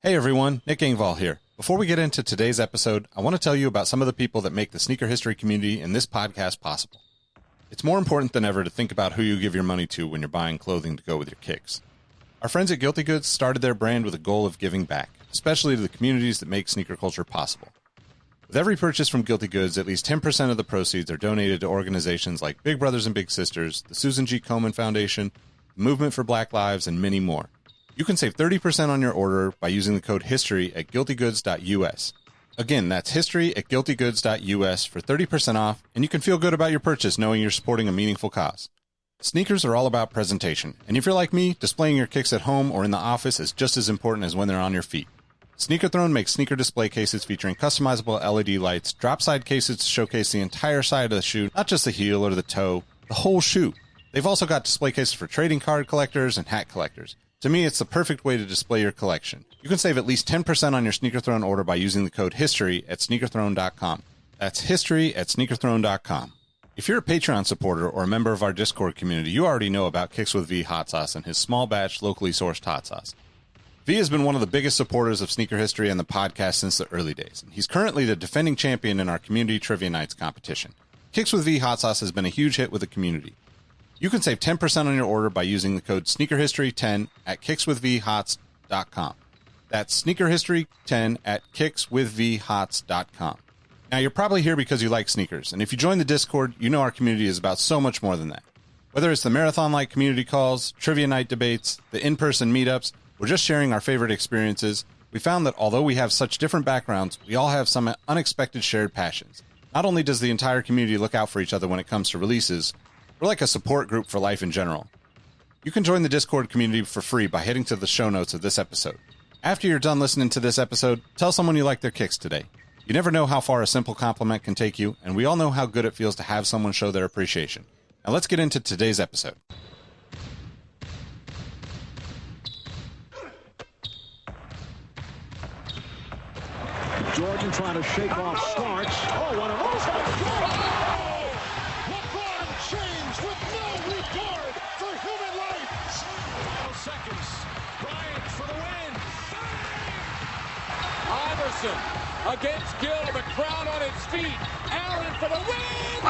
Hey everyone, Nick Engvall here. Before we get into today's episode, I want to tell you about some of the people that make the sneaker history community and this podcast possible. It's more important than ever to think about who you give your money to when you're buying clothing to go with your kicks. Our friends at Guilty Goods started their brand with a goal of giving back, especially to the communities that make sneaker culture possible. With every purchase from Guilty Goods, at least 10% of the proceeds are donated to organizations like Big Brothers and Big Sisters, the Susan G. Komen Foundation, the Movement for Black Lives, and many more. You can save 30% on your order by using the code HISTORY at guiltygoods.us. Again, that's history at guiltygoods.us for 30% off, and you can feel good about your purchase knowing you're supporting a meaningful cause. Sneakers are all about presentation, and if you're like me, displaying your kicks at home or in the office is just as important as when they're on your feet. Sneaker Throne makes sneaker display cases featuring customizable LED lights, drop-side cases to showcase the entire side of the shoe, not just the heel or the toe, the whole shoe. They've also got display cases for trading card collectors and hat collectors. To me, it's the perfect way to display your collection. You can save at least 10% on your Sneaker Throne order by using the code HISTORY at sneakerthrone.com. That's history at sneakerthrone.com. If you're a Patreon supporter or a member of our Discord community, you already know about Kicks with V hot sauce and his small batch, locally sourced hot sauce. V has been one of the biggest supporters of sneaker history and the podcast since the early days. He's currently the defending champion in our community trivia nights competition. Kicks with V hot sauce has been a huge hit with the community. You can save 10% on your order by using the code SneakerHistory10 at kickswithvhots.com. That's SneakerHistory10 at kickswithvhots.com. Now, you're probably here because you like sneakers, and if you join the Discord, you know our community is about so much more than that. Whether it's the marathon-like community calls, trivia night debates, the in-person meetups, or just sharing our favorite experiences, we found that although we have such different backgrounds, we all have some unexpected shared passions. Not only does the entire community look out for each other when it comes to releases, we're like a support group for life in general. You can join the Discord community for free by heading to the show notes of this episode. After you're done listening to this episode, tell someone you like their kicks today. You never know how far a simple compliment can take you, and we all know how good it feels to have someone show their appreciation. Now let's get into today's episode. Jordan trying to shake off Starks. Oh, what a move! LeBron James with no regard for human life. 12 seconds. Bryant for the win. Iverson against Gill, the crowd on its feet. Allen for the win.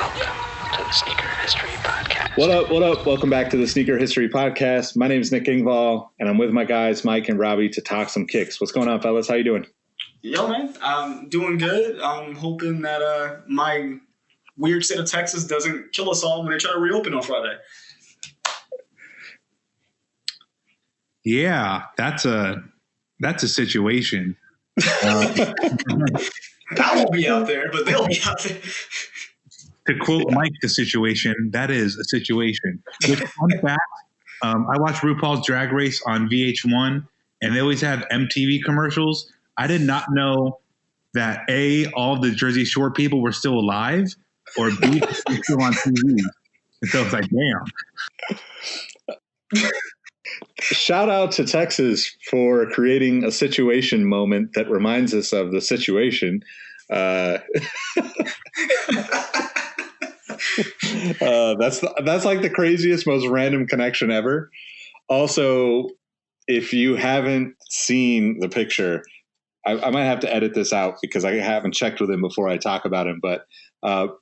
To the Sneaker History Podcast. What up, what up? Welcome back to the Sneaker History Podcast. My name is Nick Engvall, and I'm with my guys, Mike and Robbie, to talk some kicks. What's going on, fellas? How you doing? Yo, man, I'm doing good. I'm hoping that my weird state of Texas doesn't kill us all when they try to reopen on Friday. Yeah, that's a situation. I won't be out there, but they'll be out there. To quote Mike, the situation, that is a situation. Which, fun fact, I watched RuPaul's Drag Race on VH1, and they always have MTV commercials. I did not know that A, all the Jersey Shore people were still alive, or B, they were still on TV. And so it's like, damn. Shout out to Texas for creating a situation moment that reminds us of the situation. That's like the craziest, most random connection ever. Also, if you haven't seen the picture, I might have to edit this out because I haven't checked with him before I talk about him. But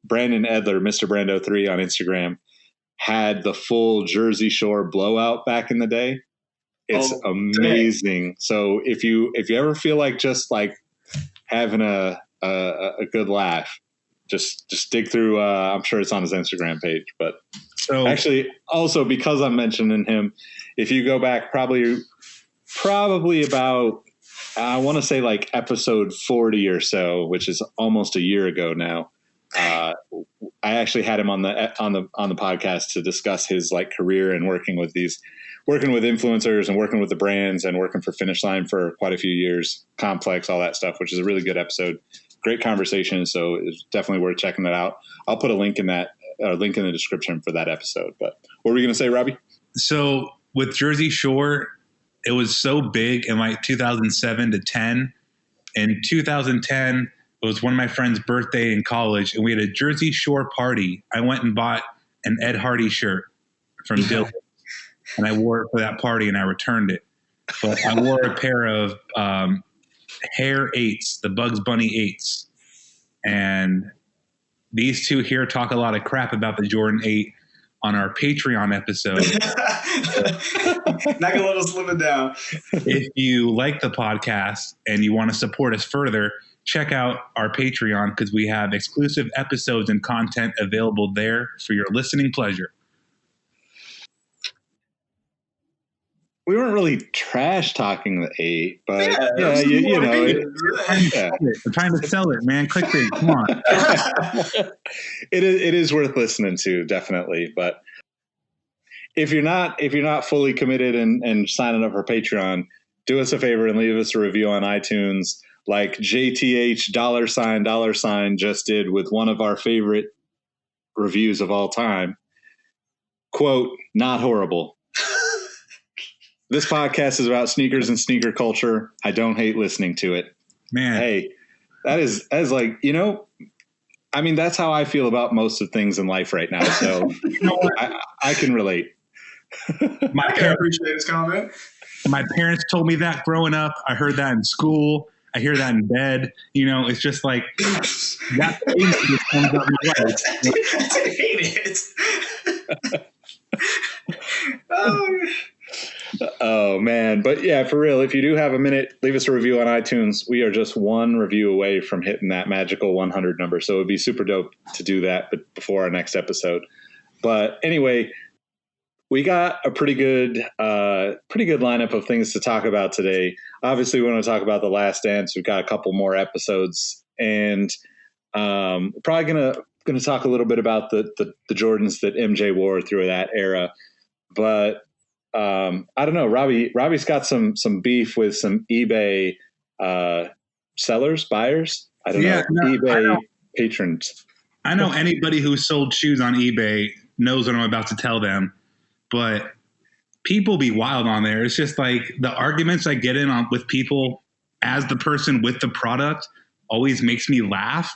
Brandon Edler, Mr. Brando3 on Instagram, had the full Jersey Shore blowout back in the day. It's amazing. Dang. So if you ever feel like just like having a good laugh, just dig through. I'm sure it's on his Instagram page. But so actually, also because I'm mentioning him, if you go back probably about, I want to say like episode 40 or so, which is almost a year ago now. I actually had him on the podcast to discuss his like career and working with influencers and working with the brands and working for Finish Line for quite a few years, Complex, all that stuff, which is a really good episode. Great conversation. So it's definitely worth checking that out. I'll put a link in the description for that episode. But what were we going to say, Robbie? So with Jersey Shore, it was so big in like 2007 to 10. In 2010, it was one of my friend's birthday in college, and we had a Jersey Shore party. I went and bought an Ed Hardy shirt from Dylan, and I wore it for that party, and I returned it. but I wore a pair of Hair 8s, the Bugs Bunny 8s. And these two here talk a lot of crap about the Jordan 8 on our Patreon episode. Not gonna let us live it down. If you like the podcast and you want to support us further, check out our Patreon because we have exclusive episodes and content available there for your listening pleasure. We weren't really trash talking the 8, but I'm trying to sell it, man. Clickbait, come on. It is worth listening to, definitely. But if you're not fully committed and signing up for Patreon, do us a favor and leave us a review on iTunes, like JTH $$ just did with one of our favorite reviews of all time. Quote, not horrible. This podcast is about sneakers and sneaker culture. I don't hate listening to it. Man. Hey, that is like, I mean, that's how I feel about most of things in life right now. So I can relate. I appreciate his comment. My parents told me that growing up. I heard that in school. I hear that in bed. It's just like that thing just comes up my life. I hate it. Oh, man. But yeah, for real, if you do have a minute, leave us a review on iTunes. We are just one review away from hitting that magical 100 number. So it would be super dope to do that before our next episode. But anyway, we got a pretty good lineup of things to talk about today. Obviously, we want to talk about The Last Dance. We've got a couple more episodes, and probably gonna talk a little bit about the Jordans that MJ wore through that era. But I don't know. Robbie's got some beef with some eBay buyers. I don't know. eBay patrons. I know anybody who sold shoes on eBay knows what I'm about to tell them, but people be wild on there. It's just like the arguments I get in on with people as the person with the product always makes me laugh.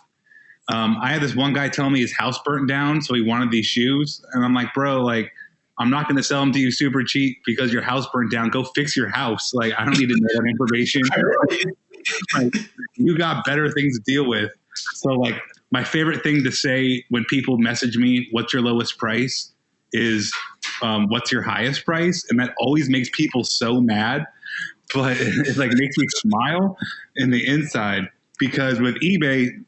I had this one guy tell me his house burnt down, so he wanted these shoes. And I'm like, bro, like, I'm not going to sell them to you super cheap because your house burnt down. Go fix your house. Like, I don't need to know that information. Like, you got better things to deal with. So, like, my favorite thing to say when people message me, what's your lowest price, is what's your highest price? And that always makes people so mad. But it like makes me smile in the inside, because with eBay,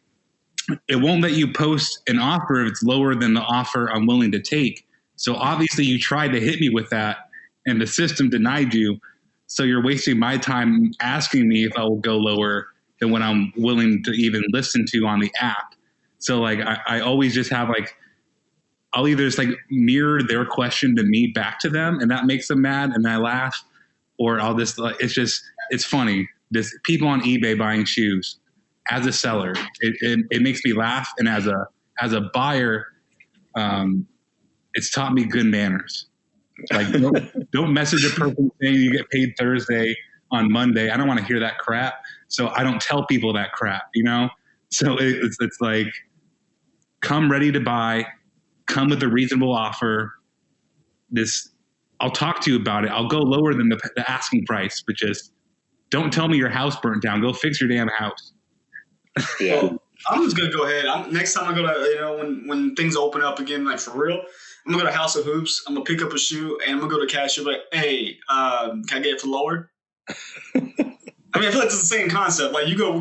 it won't let you post an offer if it's lower than the offer I'm willing to take. So obviously you tried to hit me with that and the system denied you. So you're wasting my time asking me if I will go lower than what I'm willing to even listen to on the app. So like I always just have like, I'll either just like mirror their question to me back to them, and that makes them mad and I laugh, or I'll just like, it's funny. This people on eBay buying shoes as a seller, it makes me laugh. And as a buyer, it's taught me good manners. Like don't message a person saying you get paid Thursday on Monday. I don't want to hear that crap. So I don't tell people that crap, So it's like, come ready to buy, come with a reasonable offer. I'll talk to you about it. I'll go lower than the asking price, but just don't tell me your house burnt down. Go fix your damn house. Yeah. Well, I'm just gonna go ahead. Next time I go to, when things open up again, like for real, I'm gonna go to House of Hoops. I'm gonna pick up a shoe and I'm gonna go to cashier. Like, hey, can I get it for lower? I mean, I feel like it's the same concept. Like, you're not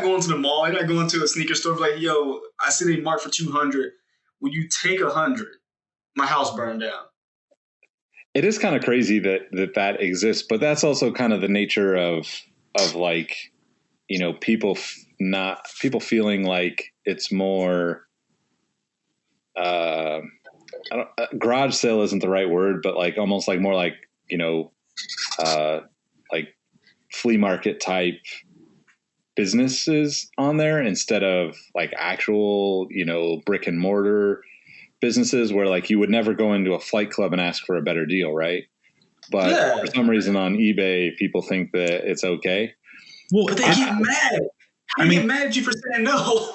going to the mall. You're not going to a sneaker store. Like, yo, I see they marked for 200. When you take 100, my house burned down. It is kind of crazy that exists, but that's also kind of the nature of like, people feeling like it's more, garage sale isn't the right word, but like almost like more like, like flea market type businesses on there instead of like actual, brick and mortar businesses where like you would never go into a Flight Club and ask for a better deal. Right. But for some reason on eBay, people think that it's okay. Well, but they get mad. I get mad at you for saying no.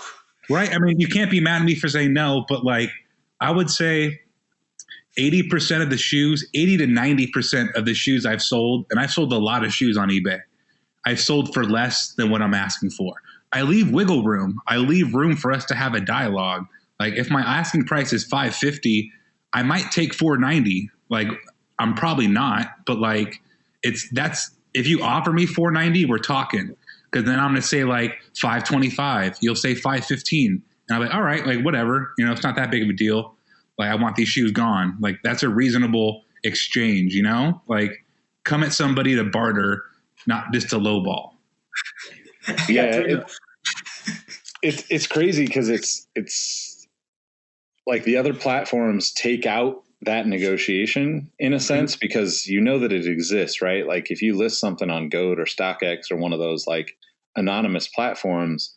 Right. I mean, you can't be mad at me for saying no, but like, I would say 80% of the shoes, 80 to 90% of the shoes I've sold, and I've sold a lot of shoes on eBay, I've sold for less than what I'm asking for. I leave wiggle room. I leave room for us to have a dialogue. Like if my asking price is $550, I might take $490. Like I'm probably not, but like if you offer me $490, we're talking. Because then I'm going to say like $525. You'll say $515, and I'm like, all right, like whatever. You know, it's not that big of a deal. Like I want these shoes gone. Like that's a reasonable exchange. You know, like come at somebody to barter, not just to lowball. Yeah, it's crazy because it's like the other platforms take out that negotiation in a sense because you know that it exists, right? Like if you list something on GOAT or StockX or one of those like anonymous platforms,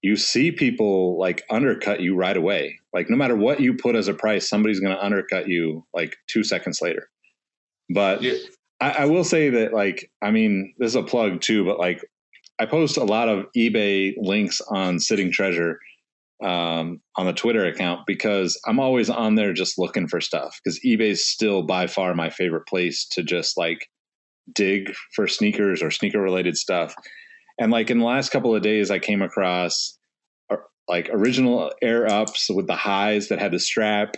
you see people like undercut you right away. Like no matter what you put as a price, somebody's going to undercut you like 2 seconds later. But yeah. I will say that, like, I mean, this is a plug too, but like I post a lot of eBay links on Sitting Treasure on the Twitter account because I'm always on there just looking for stuff because eBay is still by far my favorite place to just like dig for sneakers or sneaker related stuff. And like in the last couple of days, I came across like original Air Ups with the highs that had the strap,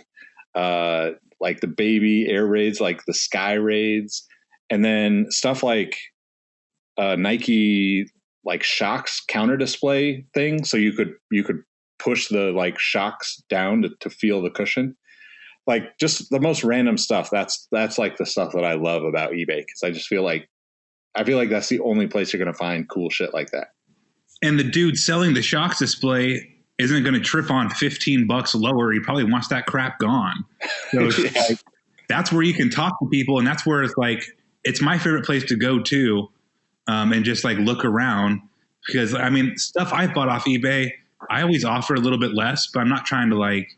like the baby Air Raids, like the Sky Raids, and then stuff like Nike like Shocks counter display thing. So you could push the like Shocks down to feel the cushion. Like just the most random stuff. That's like the stuff that I love about eBay because I just feel like that's the only place you're going to find cool shit like that. And the dude selling the Shocks display isn't going to trip on $15 lower. He probably wants that crap gone. So yeah. Like, that's where you can talk to people. And that's where it's like, it's my favorite place to go to and just like look around because I mean, stuff I bought off eBay, I always offer a little bit less, but I'm not trying to like,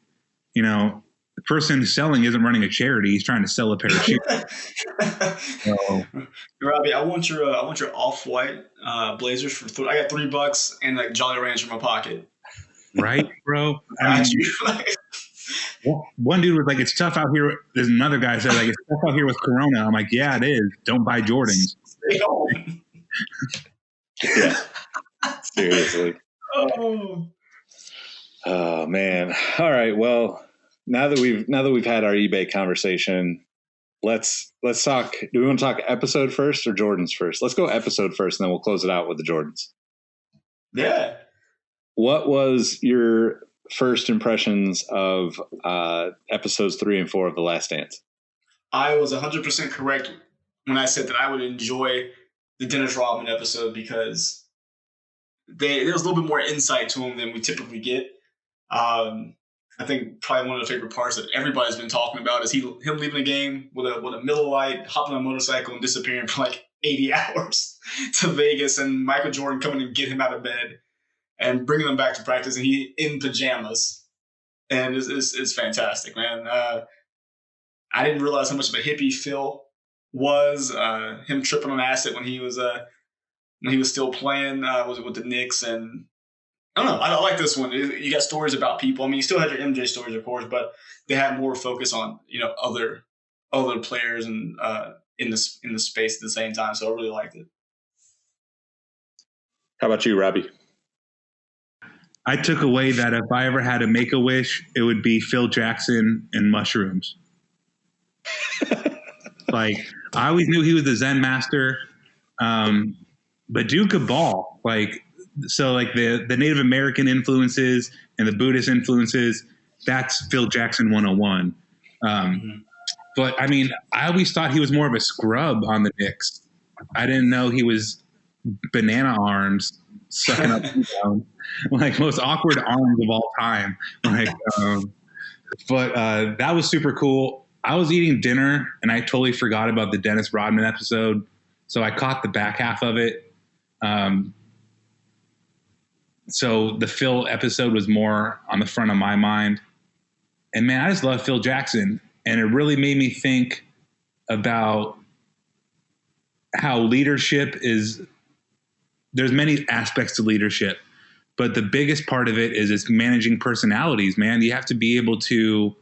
you know, the person selling isn't running a charity. He's trying to sell a pair of shoes. So, Robbie, I want your off-white Blazers for I got $3 and like Jolly Rancher in my pocket. Right, bro. I mean, one dude was like, "It's tough out here." There's another guy said, "Like it's tough out here with Corona." I'm like, "Yeah, it is. Don't buy Jordans." Stay home. Yeah, seriously. Oh man. All right. Well, now that we've had our eBay conversation, let's talk. Do we want to talk episode first or Jordans first? Let's go episode first, and then we'll close it out with the Jordans. Yeah. What was your first impressions of episodes 3 and 4 of The Last Dance? I was 100% correct when I said that I would enjoy the Dennis Rodman episode because there was a little bit more insight to him than we typically get. I think probably one of the favorite parts that everybody's been talking about is him leaving a game with a Miller Lite, hopping on a motorcycle, and disappearing for like 80 hours to Vegas, and Michael Jordan coming and get him out of bed and bringing them back to practice, and he in pajamas, and it's fantastic, man. I didn't realize how much of a hippie Phil was. Him tripping on acid when he was still playing with the Knicks, and I don't know. I like this one. You got stories about people. I mean, you still had your MJ stories, of course, but they had more focus on other players and in the space at the same time. So I really liked it. How about you, Robbie? I took away that if I ever had to make a wish, it would be Phil Jackson and mushrooms. Like, I always knew he was the Zen master, but dude could ball. Like, so like the Native American influences and the Buddhist influences, that's Phil Jackson 101. But I mean, I always thought he was more of a scrub on the Knicks. I didn't know he was banana arms sucking up down, like most awkward arms of all time. Like, but that was super cool. I was eating dinner and I totally forgot about the Dennis Rodman episode, so I caught the back half of it. So the Phil episode was more on the front of my mind. And man, I just love Phil Jackson, and it really made me think about how leadership is. There's many aspects to leadership, but the biggest part of it is it's managing personalities, man. You have to be able to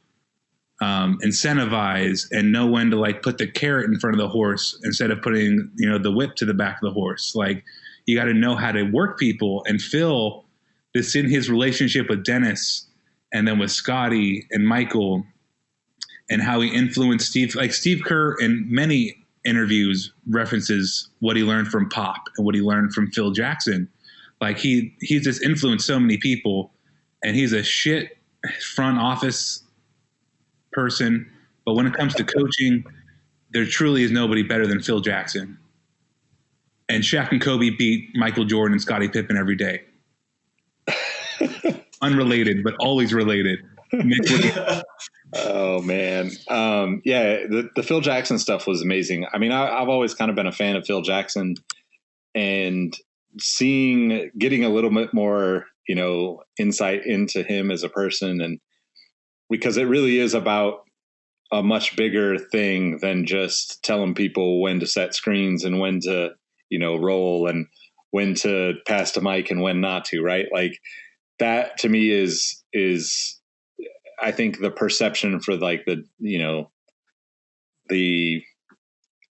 incentivize and know when to like put the carrot in front of the horse instead of putting, the whip to the back of the horse. Like, you got to know how to work people. And Phil, this in his relationship with Dennis and then with Scotty and Michael, and how he influenced Steve. Like, Steve Kerr in many interviews references what he learned from Pop and what he learned from Phil Jackson. Like, he's just influenced so many people, and he's a shit front office person. But when it comes to coaching, there truly is nobody better than Phil Jackson. And Shaq and Kobe beat Michael Jordan and Scottie Pippen every day. Unrelated, but always related. Oh man. The Phil Jackson stuff was amazing. I mean, I've always kind of been a fan of Phil Jackson, and getting a little bit more, insight into him as a person, and because it really is about a much bigger thing than just telling people when to set screens and when to, roll and when to pass to Mike and when not to, right? Like, that to me is I think the perception for like the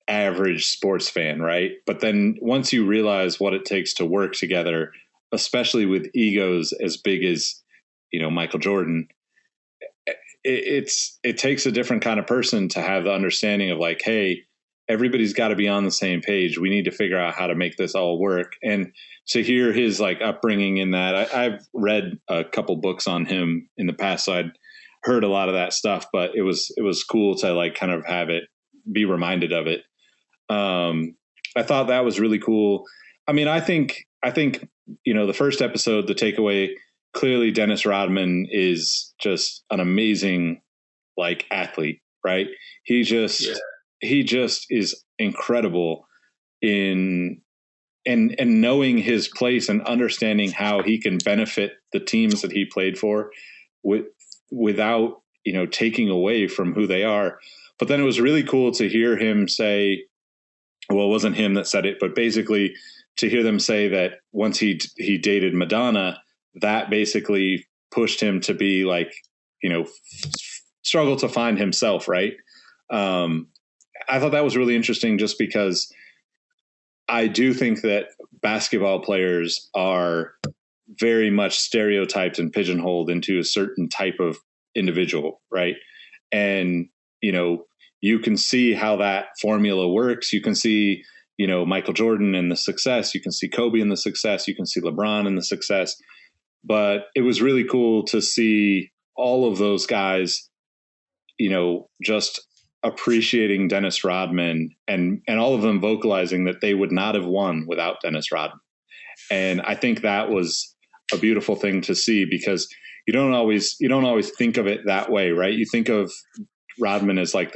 average sports fan, right? But then once you realize what it takes to work together, especially with egos as big as, Michael Jordan, it takes a different kind of person to have the understanding of like, hey, everybody's got to be on the same page. We need to figure out how to make this all work. And to hear his like upbringing in that, I've read a couple books on him in the past, so I'd heard a lot of that stuff, but it was cool to like kind of have it, be reminded of it. I thought that was really cool. I mean, I think, the first episode, the takeaway, clearly Dennis Rodman is just an amazing like athlete, right? He just is incredible in knowing his place and understanding how he can benefit the teams that he played for without, taking away from who they are. But then it was really cool to hear him say, well, it wasn't him that said it, but basically to hear them say that once he dated Madonna, that basically pushed him to be like, struggle to find himself. Right. I thought that was really interesting just because I do think that basketball players are very much stereotyped and pigeonholed into a certain type of individual. Right. And, you can see how that formula works. You can see, Michael Jordan and the success. You can see Kobe and the success. You can see LeBron and the success. But it was really cool to see all of those guys, just appreciating Dennis Rodman and all of them vocalizing that they would not have won without Dennis Rodman. And I think that was a beautiful thing to see because you don't always think of it that way, right? You think of Rodman as like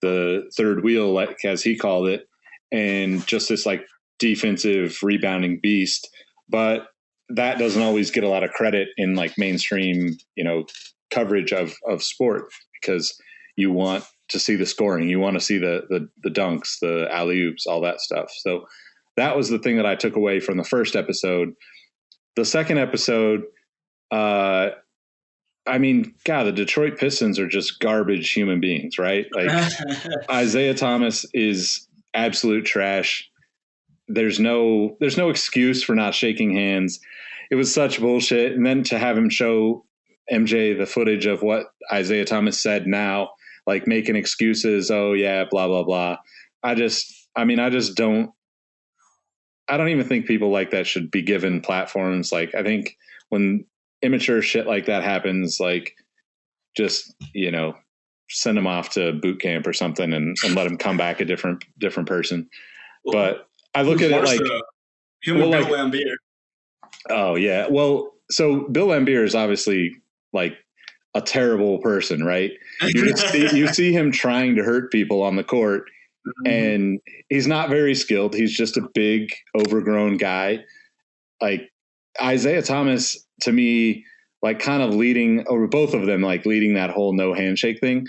the third wheel, like as he called it, and just this like defensive rebounding beast. But that doesn't always get a lot of credit in like mainstream, coverage of sport because you want to see the scoring. You want to see the dunks, the alley-oops, all that stuff. So that was the thing that I took away from the first episode. The second episode, the Detroit Pistons are just garbage human beings, right? Like Isaiah Thomas is absolute trash. There's no excuse for not shaking hands. It was such bullshit. And then to have him show MJ the footage of what Isaiah Thomas said now, like making excuses. Oh yeah, blah, blah, blah. I don't even think people like that should be given platforms. Like, I think when immature shit like that happens, like just, send them off to boot camp or something and let them come back a different person. But I look at it like him and Bill Laimbeer. Oh yeah. Well, so Bill Laimbeer is obviously like a terrible person, right? You see him trying to hurt people on the court, and he's not very skilled. He's just a big, overgrown guy. Like Isaiah Thomas, to me, like kind of leading, or both of them, like leading that whole no handshake thing.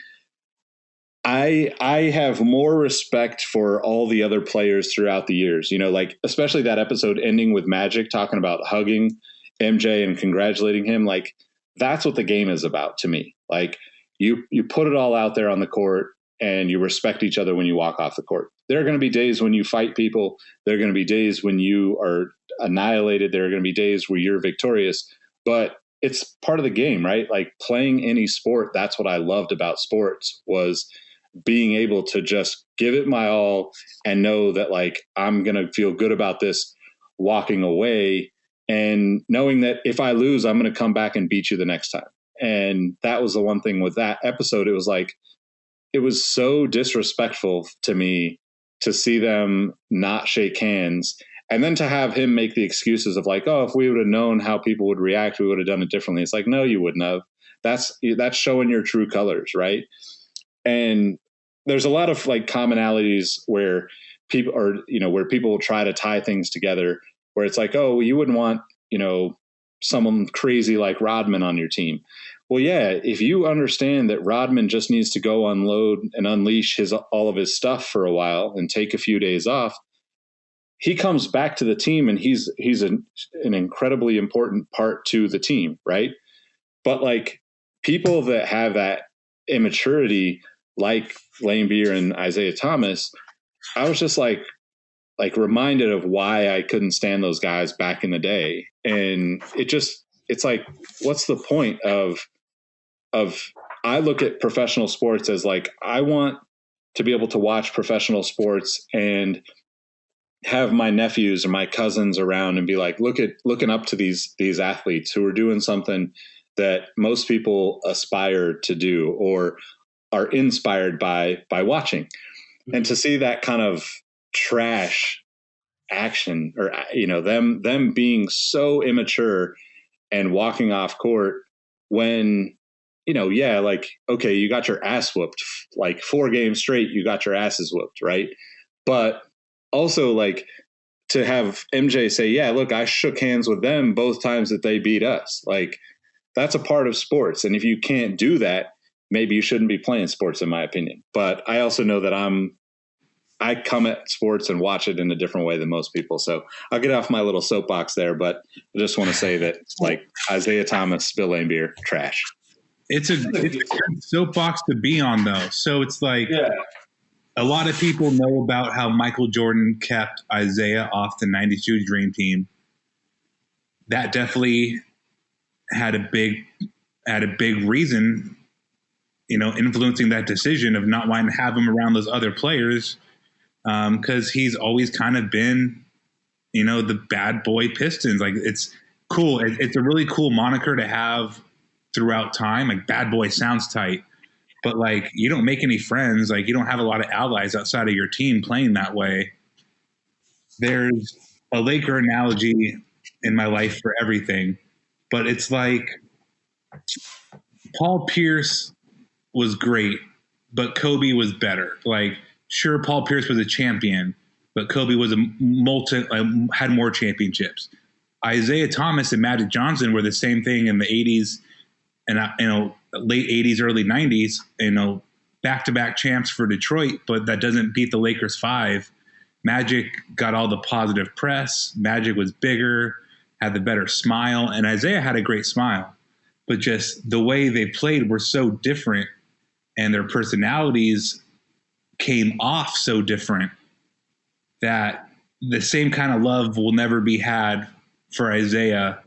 I have more respect for all the other players throughout the years, like especially that episode ending with Magic talking about hugging MJ and congratulating him. Like that's what the game is about to me. Like you put it all out there on the court and you respect each other when you walk off the court. There are going to be days when you fight people. There are going to be days when you are annihilated. There are going to be days where you're victorious, but it's part of the game, right? Like playing any sport. That's what I loved about sports, was being able to just give it my all and know that like, I'm going to feel good about this walking away, and knowing that if I lose, I'm going to come back and beat you the next time. And that was the one thing with that episode. It was like, it was so disrespectful to me to see them not shake hands, and then to have him make the excuses of like, oh, if we would have known how people would react, we would have done it differently. It's like, no, you wouldn't have. That's showing your true colors, right? And there's a lot of like commonalities where people are, where people will try to tie things together, where it's like, oh, well, you wouldn't want, someone crazy like Rodman on your team. Well, yeah, if you understand that Rodman just needs to go unload and unleash all of his stuff for a while and take a few days off, he comes back to the team and he's an incredibly important part to the team, right? But like people that have that immaturity, like Lane Beer and Isaiah Thomas, I was just like reminded of why I couldn't stand those guys back in the day. And it's like, what's the point of I look at professional sports as like, I want to be able to watch professional sports and have my nephews or my cousins around and be like, looking up to these athletes who are doing something that most people aspire to do or are inspired by watching. And to see that kind of trash action, or them being so immature and walking off court when like, okay, you got your ass whooped like 4 games straight, you got your asses whooped, right? But also like to have MJ say, yeah, look, I shook hands with them both times that they beat us. Like that's a part of sports, and if you can't do that, maybe you shouldn't be playing sports, in my opinion. But I also know that I come at sports and watch it in a different way than most people. So I'll get off my little soapbox there, but I just want to say that like Isaiah Thomas, Spill Lane Beer, trash. It's a good soapbox to be on though. So it's like, a lot of people know about how Michael Jordan kept Isaiah off the 92 Dream Team. That definitely had a big reason, influencing that decision of not wanting to have him around those other players. Because he's always kind of been, the bad boy Pistons. Like it's cool. It's a really cool moniker to have throughout time. Like bad boy sounds tight, but like you don't make any friends. Like you don't have a lot of allies outside of your team playing that way. There's a Laker analogy in my life for everything, but it's like Paul Pierce was great, but Kobe was better. Like, sure, Paul Pierce was a champion, but Kobe was had more championships. Isaiah Thomas and Magic Johnson were the same thing in the 80s and late 80s, early 90s. Back-to-back champs for Detroit, but that doesn't beat the Lakers 5. Magic got all the positive press. Magic was bigger, had the better smile, and Isaiah had a great smile. But just the way they played were so different, and their personalities came off so different that the same kind of love will never be had for Isaiah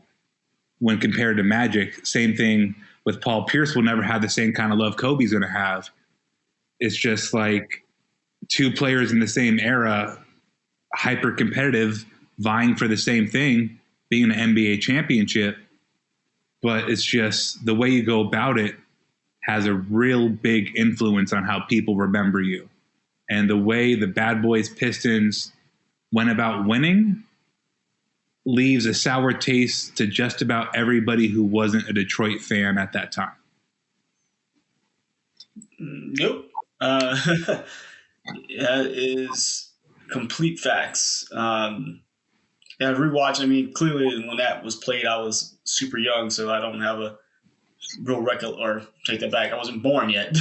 when compared to Magic. Same thing with Paul Pierce will never have the same kind of love Kobe's going to have. It's just like two players in the same era, hyper competitive, vying for the same thing, being an NBA championship. But it's just the way you go about it has a real big influence on how people remember you. And the way the Bad Boys Pistons went about winning leaves a sour taste to just about everybody who wasn't a Detroit fan at that time. Nope. That is complete facts. And rewatch, clearly when that was played, I was super young, so I don't have a real or take that back. I wasn't born yet.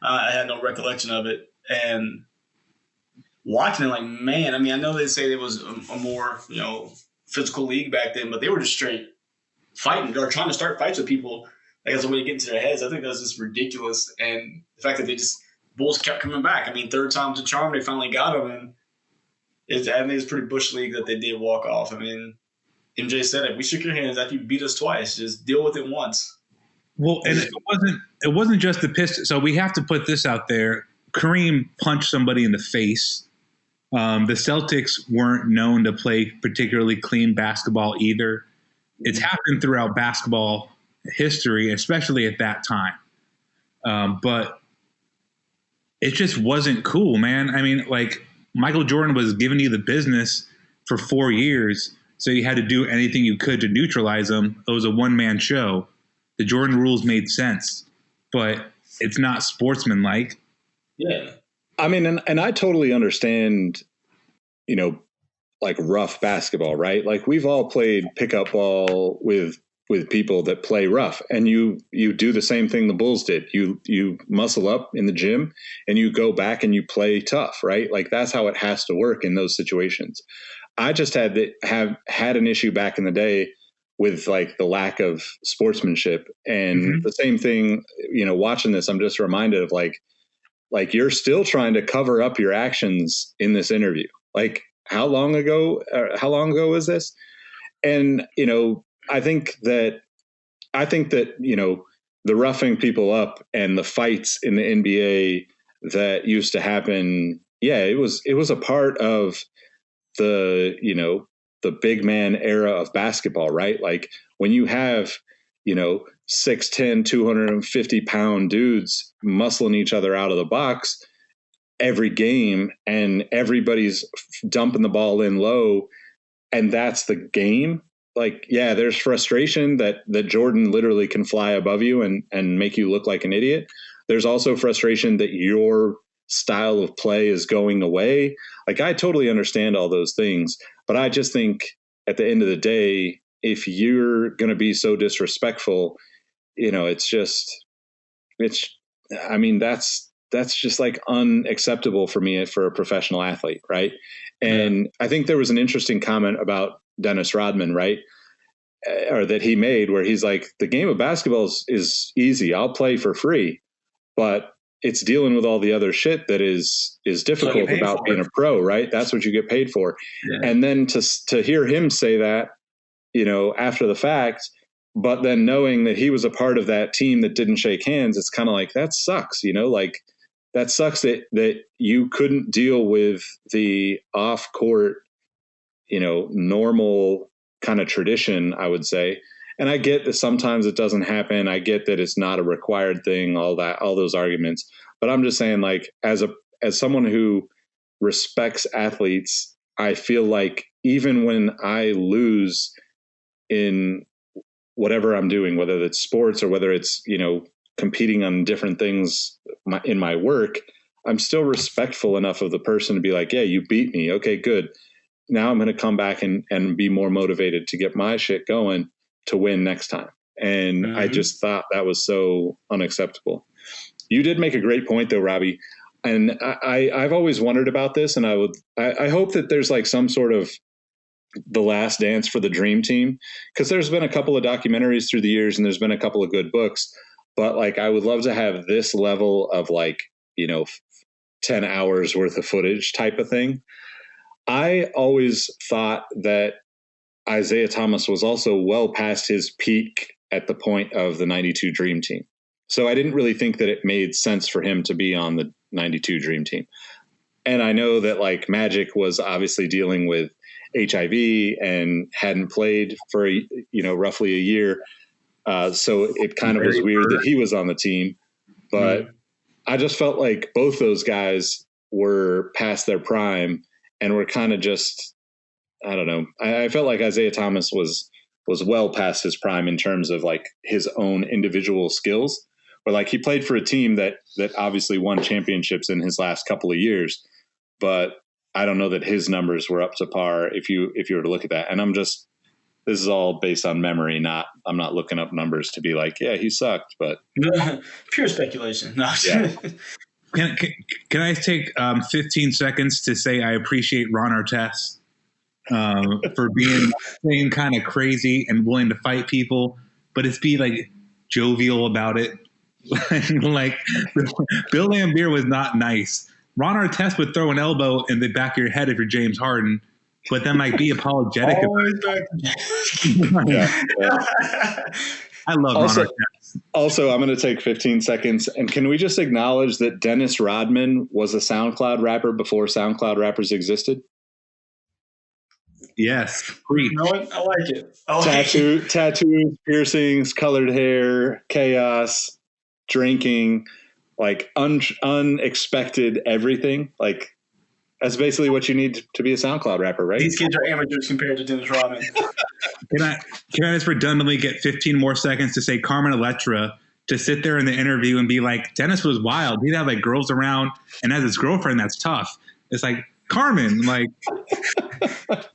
I had no recollection of it. And watching it, like, man, I know they say it was a more, physical league back then, but they were just straight fighting or trying to start fights with people like that's a way to get into their heads. I think that's just ridiculous. And the fact that Bulls kept coming back. I mean, third time's a charm. They finally got them, and I think it's pretty bush league that they did walk off. I mean, MJ said it. We shook your hands after you beat us twice. Just deal with it once. Well, and it wasn't just the Pistons. So we have to put this out there. Kareem punched somebody in the face. The Celtics weren't known to play particularly clean basketball either. It's happened throughout basketball history, especially at that time. But it just wasn't cool, man. I mean, like, Michael Jordan was giving you the business for 4 years, so you had to do anything you could to neutralize him. It was a one-man show. The Jordan rules made sense, but it's not sportsmanlike. Yeah. I mean, and I totally understand, you know, like rough basketball, right? Like we've all played pickup ball with people that play rough, and you do the same thing the Bulls did. You muscle up in the gym and you go back and you play tough, right? Like that's how it has to work in those situations. I just had an issue back in the day with like the lack of sportsmanship, and the same thing, you know, watching this, I'm just reminded of like you're still trying to cover up your actions in this interview. Like how long ago was this? And, you know, I think that, you know, the roughing people up and the fights in the NBA that used to happen. Yeah, it was a part of the, you know, the big man era of basketball, right? Like when you have, you know, 6'10", 250-pound dudes muscling each other out of the box every game, and everybody's dumping the ball in low, and that's the game. Like, yeah, there's frustration that Jordan literally can fly above you and make you look like an idiot. There's also frustration that your style of play is going away. Like, I totally understand all those things, but I just think at the end of the day, if you're going to be so disrespectful, you know, that's just like unacceptable for me for a professional athlete. Right. And I think there was an interesting comment about Dennis Rodman, right? Or that he made where he's like, the game of basketball is easy. I'll play for free, but it's dealing with all the other shit that is difficult about being a pro, right? That's what you get paid for. Yeah. And then to hear him say that, you know, after the fact, but then knowing that he was a part of that team that didn't shake hands, it's kind of like, that sucks, you know, like that sucks that you couldn't deal with the off court, you know, normal kind of tradition, I would say. And I get that sometimes it doesn't happen. I get that it's not a required thing, all those arguments. But I'm just saying, like, as someone who respects athletes, I feel like even when I lose in whatever I'm doing, whether it's sports or whether it's, you know, competing on different things in my work, I'm still respectful enough of the person to be like, yeah, you beat me. Okay, good. Now I'm going to come back and be more motivated to get my shit going to win next time. And I just thought that was so unacceptable. You did make a great point though, Robbie. And I've always wondered about this, and I hope that there's like some sort of The Last Dance for the Dream Team, because there's been a couple of documentaries through the years and there's been a couple of good books, but like I would love to have this level of like, you know, 10 hours worth of footage type of thing. I always thought that Isaiah Thomas was also well past his peak at the point of the 92 Dream Team. So I didn't really think that it made sense for him to be on the 92 Dream Team. And I know that like Magic was obviously dealing with HIV and hadn't played for, you know, roughly a year. So it kind of was weird that he was on the team, but I just felt like both those guys were past their prime and were kind of just, I don't know. I felt like Isaiah Thomas was well past his prime in terms of like his own individual skills, but like he played for a team that obviously won championships in his last couple of years, but I don't know that his numbers were up to par if you were to look at that. And this is all based on memory, I'm not looking up numbers to be like, yeah, he sucked, but pure speculation. No. Yeah. Can I take 15 seconds to say I appreciate Ron Artest for being kind of crazy and willing to fight people, but it's be like jovial about it. Like Bill Laimbeer was not nice. Ron Artest would throw an elbow in the back of your head if you're James Harden, but then like be apologetic. Yeah. I love Ron Artest. Also, I'm going to take 15 seconds. And can we just acknowledge that Dennis Rodman was a SoundCloud rapper before SoundCloud rappers existed? Yes. You know what? I like it. Tattoos, piercings, colored hair, chaos, drinking, like unexpected everything. Like that's basically what you need to be a SoundCloud rapper, right? These kids are amateurs compared to Dennis Rodman. Can I just redundantly get 15 more seconds to say Carmen Electra to sit there in the interview and be like, Dennis was wild. He'd have like girls around, and as his girlfriend, that's tough. It's like, Carmen, like,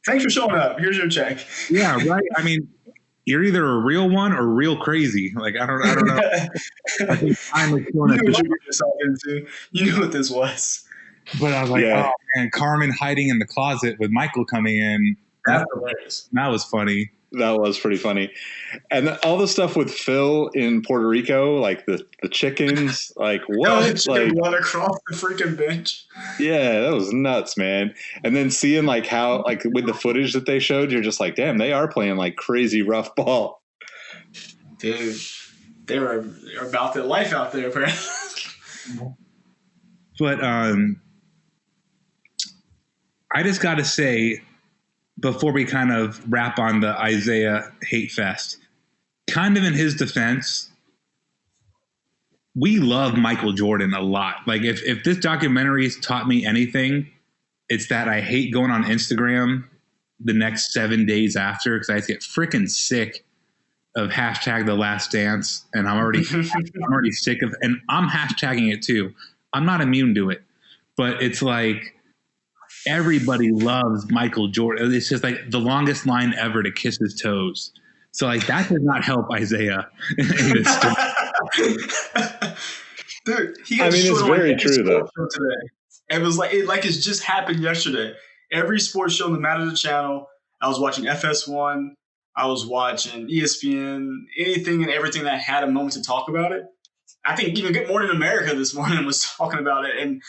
thanks for showing up. Here's your check. Yeah, right. I mean, you're either a real one or real crazy. Like, I don't know. I think finally you knew what you got yourself into. You knew what this was. But I was like, oh man, Carmen hiding in the closet with Michael coming in. That's hilarious. That was funny. That was pretty funny. And all the stuff with Phil in Puerto Rico, like the chickens, like what? Like run across the freaking bench. Yeah, that was nuts, man. And then seeing like how, like with the footage that they showed, you're just like, damn, they are playing like crazy rough ball. Dude, they were about their life out there, apparently. But I just got to say, before we kind of wrap on the Isaiah hate fest, kind of in his defense, we love Michael Jordan a lot. Like if this documentary has taught me anything, it's that I hate going on Instagram the next 7 days after, because I get freaking sick of hashtag The Last Dance, and I'm already sick of, and I'm hashtagging it too. I'm not immune to it, but it's like, everybody loves Michael Jordan. It's just like the longest line ever to kiss his toes. So like that does not help Isaiah in this story. Dude, it's very true though. Today. It was like it's just happened yesterday. Every sports show on the Matter channel. I was watching FS1. I was watching ESPN. Anything and everything that had a moment to talk about it. I think even Good Morning America this morning was talking about it, and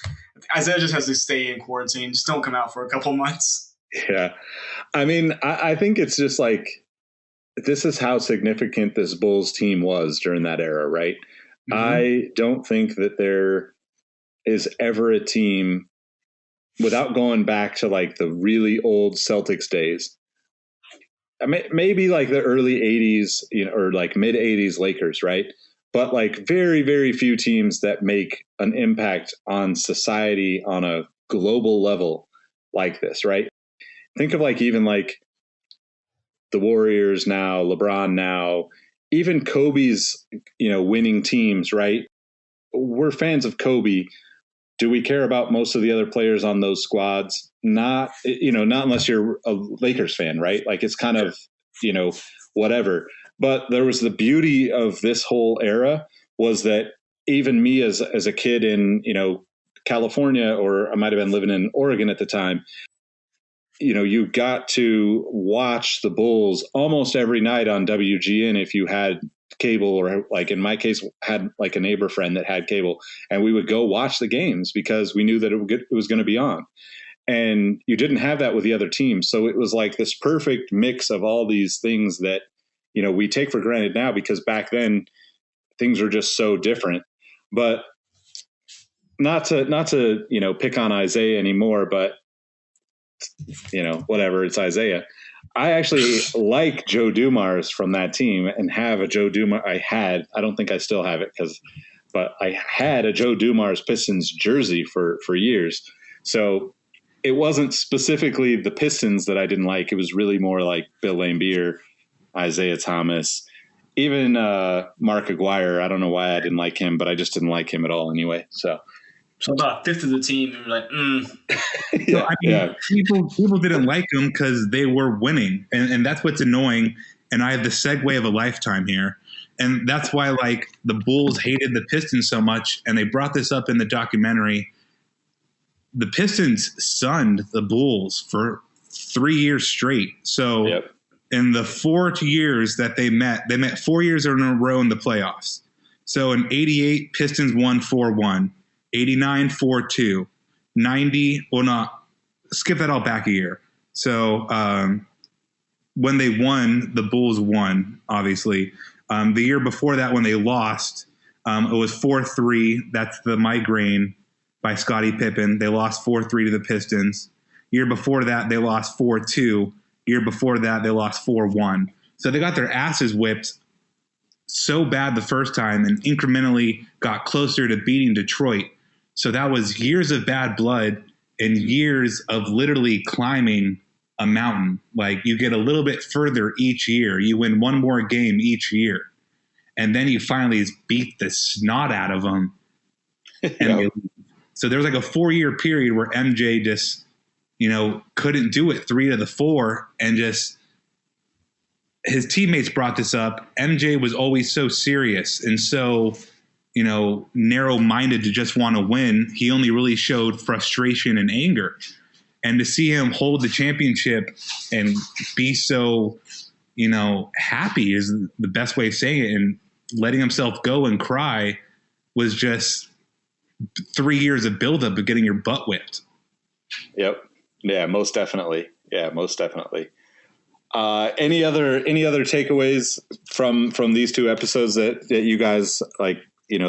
Isaiah just has to stay in quarantine. Just don't come out for a couple months. Yeah. I mean, I think it's just like, this is how significant this Bulls team was during that era, right? Mm-hmm. I don't think that there is ever a team, without going back to like the really old Celtics days, I mean, maybe like the early 80s, or like mid 80s Lakers, right? But like very, very few teams that make an impact on society on a global level like this, right? Think of like even like the Warriors now, LeBron now, even Kobe's, winning teams, right? We're fans of Kobe. Do we care about most of the other players on those squads? Not unless you're a Lakers fan, right? Like it's kind of, whatever. But there was the beauty of this whole era was that even me as a kid in, California, or I might have been living in Oregon at the time, you got to watch the Bulls almost every night on WGN if you had cable, or like in my case, had like a neighbor friend that had cable, and we would go watch the games because we knew that it was going to be on. And you didn't have that with the other teams. So it was like this perfect mix of all these things that, we take for granted now, because back then things were just so different. But not to pick on Isaiah anymore, but whatever, it's Isaiah. I actually like Joe Dumars from that team, and have a Joe Dumars. I don't think I still have it, but I had a Joe Dumars Pistons jersey for years. So it wasn't specifically the Pistons that I didn't like. It was really more like Bill Laimbeer, Isaiah Thomas, even Mark Aguirre. I don't know why I didn't like him, but I just didn't like him at all anyway. So about a fifth of the team, they were like, People didn't like him because they were winning, and that's what's annoying. And I have the segue of a lifetime here, and that's why like the Bulls hated the Pistons so much, and they brought this up in the documentary. The Pistons sunned the Bulls for 3 years straight. So. Yep. in the 4 years that they met 4 years in a row in the playoffs. So in 88, Pistons won 4-1, 89, 4-2, 90, well, not, skip that all back a year. So when they won, the Bulls won, obviously. The year before that, when they lost, it was 4-3. That's the migraine by Scottie Pippen. They lost 4-3 to the Pistons. Year before that, they lost 4-2. Year before that, they lost 4-1. So they got their asses whipped so bad the first time and incrementally got closer to beating Detroit. So that was years of bad blood and years of literally climbing a mountain. Like, you get a little bit further each year. You win one more game each year. And then you finally beat the snot out of them. And so there was like a 4-year period where MJ just, couldn't do it 3 of the 4, and just his teammates brought this up. MJ was always so serious and so, narrow-minded to just want to win. He only really showed frustration and anger. And to see him hold the championship and be so, happy is the best way of saying it, and letting himself go and cry was just 3 years of buildup of getting your butt whipped. Yep. Yeah, most definitely. Any other takeaways from these 2 episodes that you guys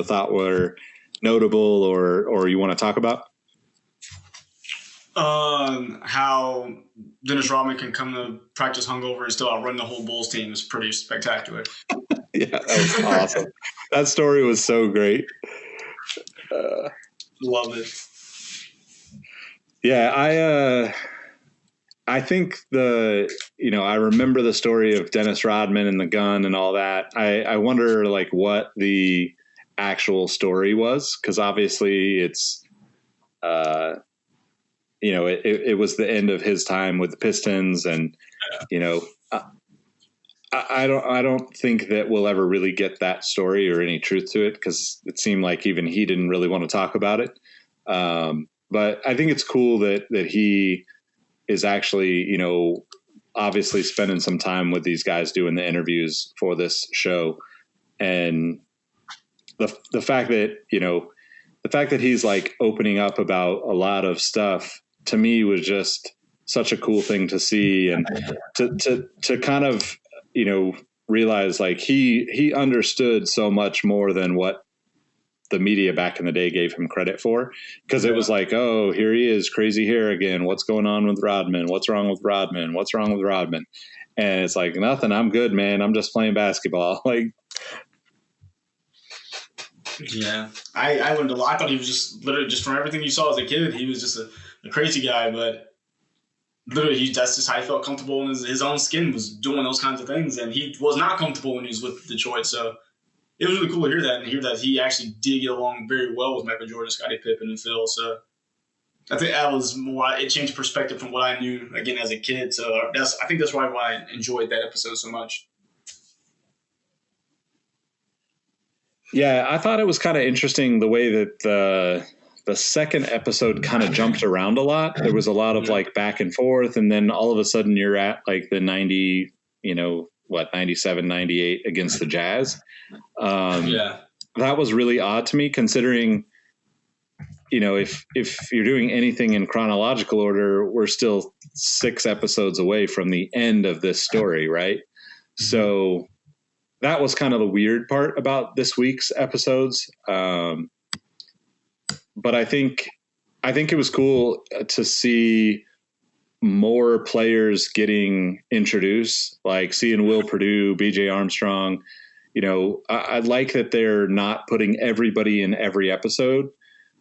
thought were notable or you want to talk about? How Dennis Rodman can come to practice hungover and still outrun the whole Bulls team is pretty spectacular. Yeah, that was awesome. That story was so great. Love it. Yeah, I think I remember the story of Dennis Rodman and the gun and all that. I wonder what the actual story was, because obviously it's, it was the end of his time with the Pistons, and I don't think that we'll ever really get that story or any truth to it, because it seemed like even he didn't really want to talk about it. But I think it's cool that he is actually, obviously spending some time with these guys doing the interviews for this show. And the fact that he's opening up about a lot of stuff, to me, was just such a cool thing to see, and to kind of, realize he understood so much more than what the media back in the day gave him credit for, because it was oh, here he is, crazy hair again. What's going on with Rodman? What's wrong with Rodman? What's wrong with Rodman? And it's nothing. I'm good, man. I'm just playing basketball. Yeah, I learned a lot. I thought he was just literally, just from everything you saw as a kid, he was just a crazy guy. But literally, that's just how he felt comfortable in his own skin, was doing those kinds of things. And he was not comfortable when he was with Detroit. So it was really cool to hear that, and hear that he actually did get along very well with Michael Jordan, Scottie Pippen, and Phil. So I think that was more, it changed perspective from what I knew, again, as a kid. So I think that's why I enjoyed that episode so much. Yeah, I thought it was kind of interesting the way that the second episode kind of jumped around a lot. There was a lot of back and forth, and then all of a sudden you're at the 90, 97, 98 against the Jazz. That was really odd to me, considering, if you're doing anything in chronological order, we're still 6 episodes away from the end of this story, right? So that was kind of the weird part about this week's episodes. But I think it was cool to see more players getting introduced, like seeing Will Perdue, BJ Armstrong. I like that they're not putting everybody in every episode.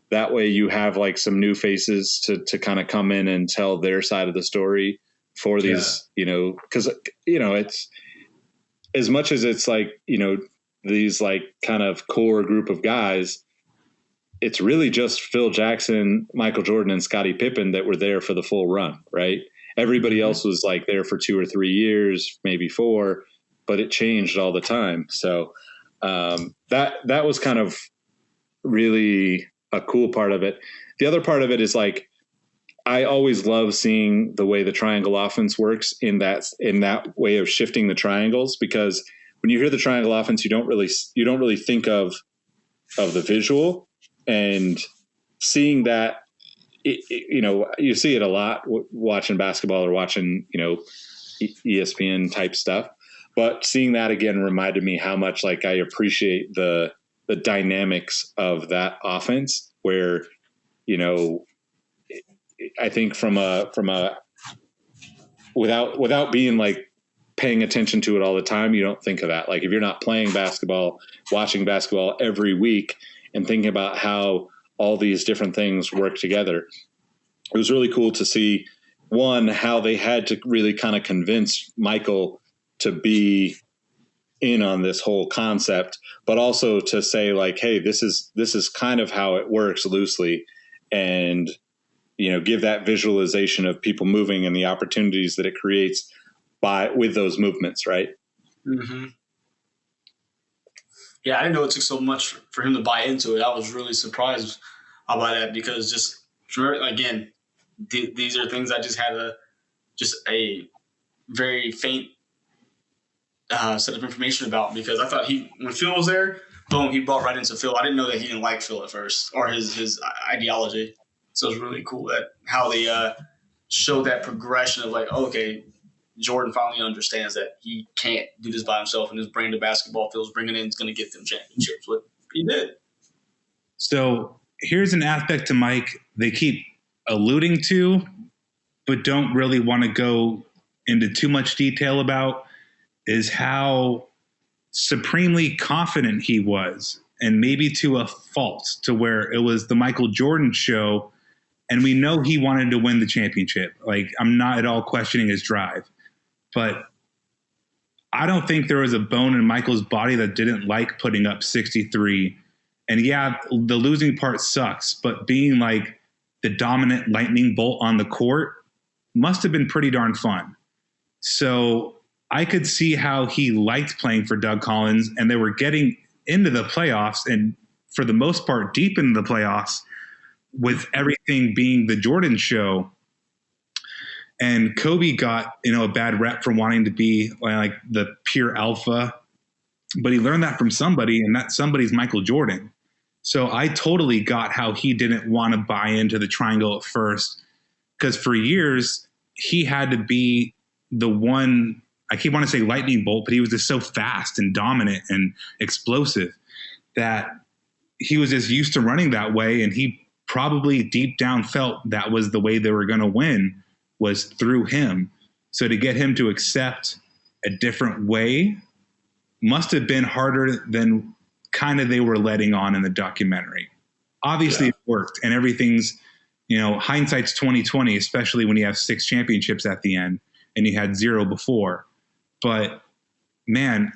That way you have some new faces to kind of come in and tell their side of the story for these, because, it's, as much as it's these kind of core group of guys, it's really just Phil Jackson, Michael Jordan, and Scottie Pippen that were there for the full run, right? Everybody else was there for 2 or 3 years, maybe 4, but it changed all the time. So that was kind of really a cool part of it. The other part of it is I always love seeing the way the triangle offense works in that way of shifting the triangles, because when you hear the triangle offense, you don't really think of the visual, and seeing that, you see it a lot watching basketball or watching, ESPN type stuff, but seeing that again reminded me how much like I appreciate the dynamics of that offense, where, I think from a without being like paying attention to it all the time, you don't think of that. Like if you're not playing basketball, watching basketball every week and thinking about how all these different things work together, it was really cool to see, one, how they had to really kind of convince Michael to be in on this whole concept, but also to say like, hey, this is kind of how it works loosely, and give that visualization of people moving and the opportunities that it creates with those movements, right? Mm-hmm. Yeah, I didn't know it took so much for him to buy into it. I was really surprised by that, because just again, these are things I just had a very faint set of information about, because I thought when Phil was there, boom, he brought right into Phil. I didn't know that he didn't like Phil at first, or his ideology. So it's really cool that how they show that progression of like, okay, Jordan finally understands that he can't do this by himself, and his brand of basketball Phil's bringing in is going to get them championships. What he did. So here's an aspect to Mike they keep alluding to, but don't really want to go into too much detail about, is how supremely confident he was, and maybe to a fault, to where it was the Michael Jordan show, and we know he wanted to win the championship. Like, I'm not at all questioning his drive, but I don't think there was a bone in Michael's body that didn't like putting up 63. And yeah, the losing part sucks, but being like the dominant lightning bolt on the court must have been pretty darn fun. So I could see how he liked playing for Doug Collins, and they were getting into the playoffs, and for the most part, deep into the playoffs, with everything being the Jordan show. And Kobe got, a bad rep for wanting to be like the pure alpha, but he learned that from somebody, and that somebody's Michael Jordan. So I totally got how he didn't want to buy into the triangle at first, because for years he had to be the one, I keep wanting to say lightning bolt, but he was just so fast and dominant and explosive that he was just used to running that way. And he probably deep down felt that was the way they were going to win, was through him. So to get him to accept a different way must have been harder than kind of they were letting on in the documentary. Obviously, It worked, and everything's, hindsight's 20/20, especially when you have 6 championships at the end and you had 0 before. But man,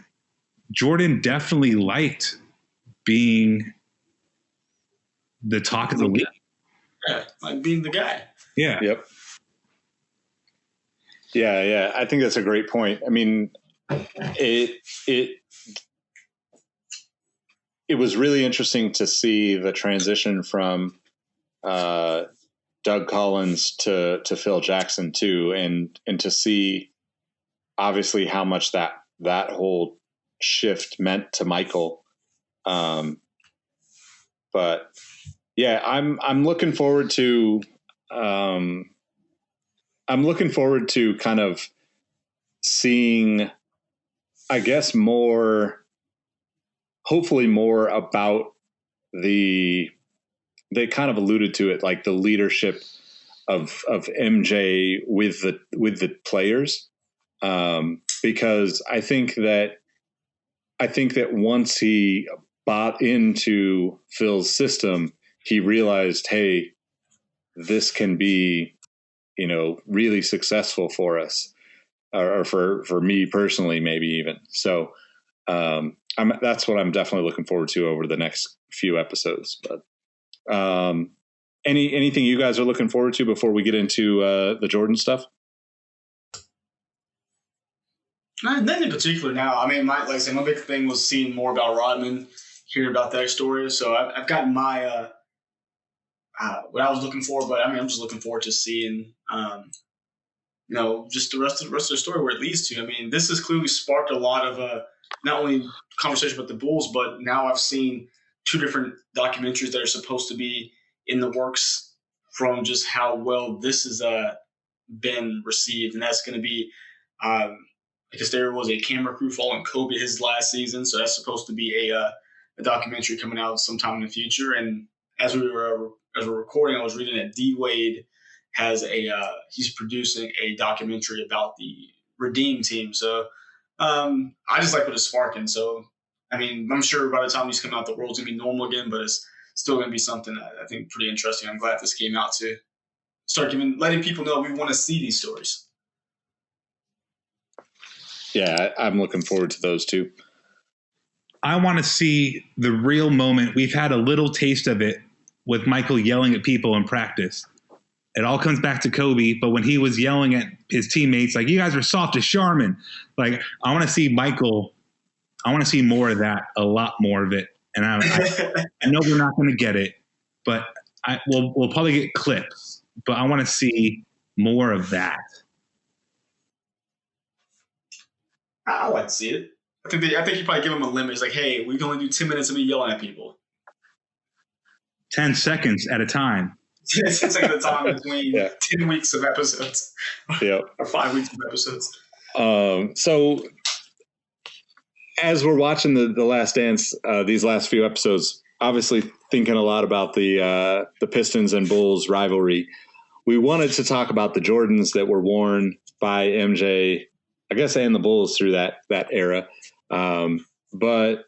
Jordan definitely liked being the talk of the league. Yeah, like being the guy. Yeah. Yep. Yeah. I think that's a great point. I mean, it was really interesting to see the transition from Doug Collins to Phil Jackson too, and to see obviously how much that whole shift meant to Michael. But yeah, I'm looking forward to kind of seeing, I guess, hopefully more about they kind of alluded to it, like the leadership of MJ with the players. Because I think that once he bought into Phil's system, he realized, hey, this can be, really successful for us, or for me personally, maybe even. So that's what I'm definitely looking forward to over the next few episodes. But anything you guys are looking forward to before we get into the Jordan stuff? Nothing in particular now. I mean, my big thing was seeing more about Rodman, hearing about that story. So I've gotten my what I was looking for. But I mean, I'm just looking forward to seeing, just the rest of the story where it leads to. I mean, this has clearly sparked a lot of not only conversation about the Bulls, but now I've seen 2 different documentaries that are supposed to be in the works from just how well this has been received, and that's going to be. I guess there was a camera crew following Kobe his last season, so that's supposed to be a documentary coming out sometime in the future. And as we're recording, I was reading that D Wade has he's producing a documentary about the Redeem team. So I just like what it's sparking. So I mean, I'm sure by the time these come out, the world's gonna be normal again, but it's still gonna be something that I think pretty interesting. I'm glad this came out to start letting people know we want to see these stories. Yeah, I'm looking forward to those too. I want to see the real moment. We've had a little taste of it with Michael yelling at people in practice. It all comes back to Kobe, but when he was yelling at his teammates, like, you guys are soft as Charmin. Like, I want to see Michael. I want to see more of that, a lot more of it. And I know we're not going to get it, but we'll probably get clips. But I want to see more of that. I like to see it. I think you probably give them a limit. It's like, hey, we can only do 10 minutes of me yelling at people. 10 seconds at a time. 10 seconds at a time between 10 weeks of episodes. Yep. Or 5 weeks of episodes. So as we're watching the Last Dance, these last few episodes, obviously thinking a lot about the Pistons and Bulls rivalry, we wanted to talk about the Jordans that were worn by MJ, I guess, and the Bulls through that era. But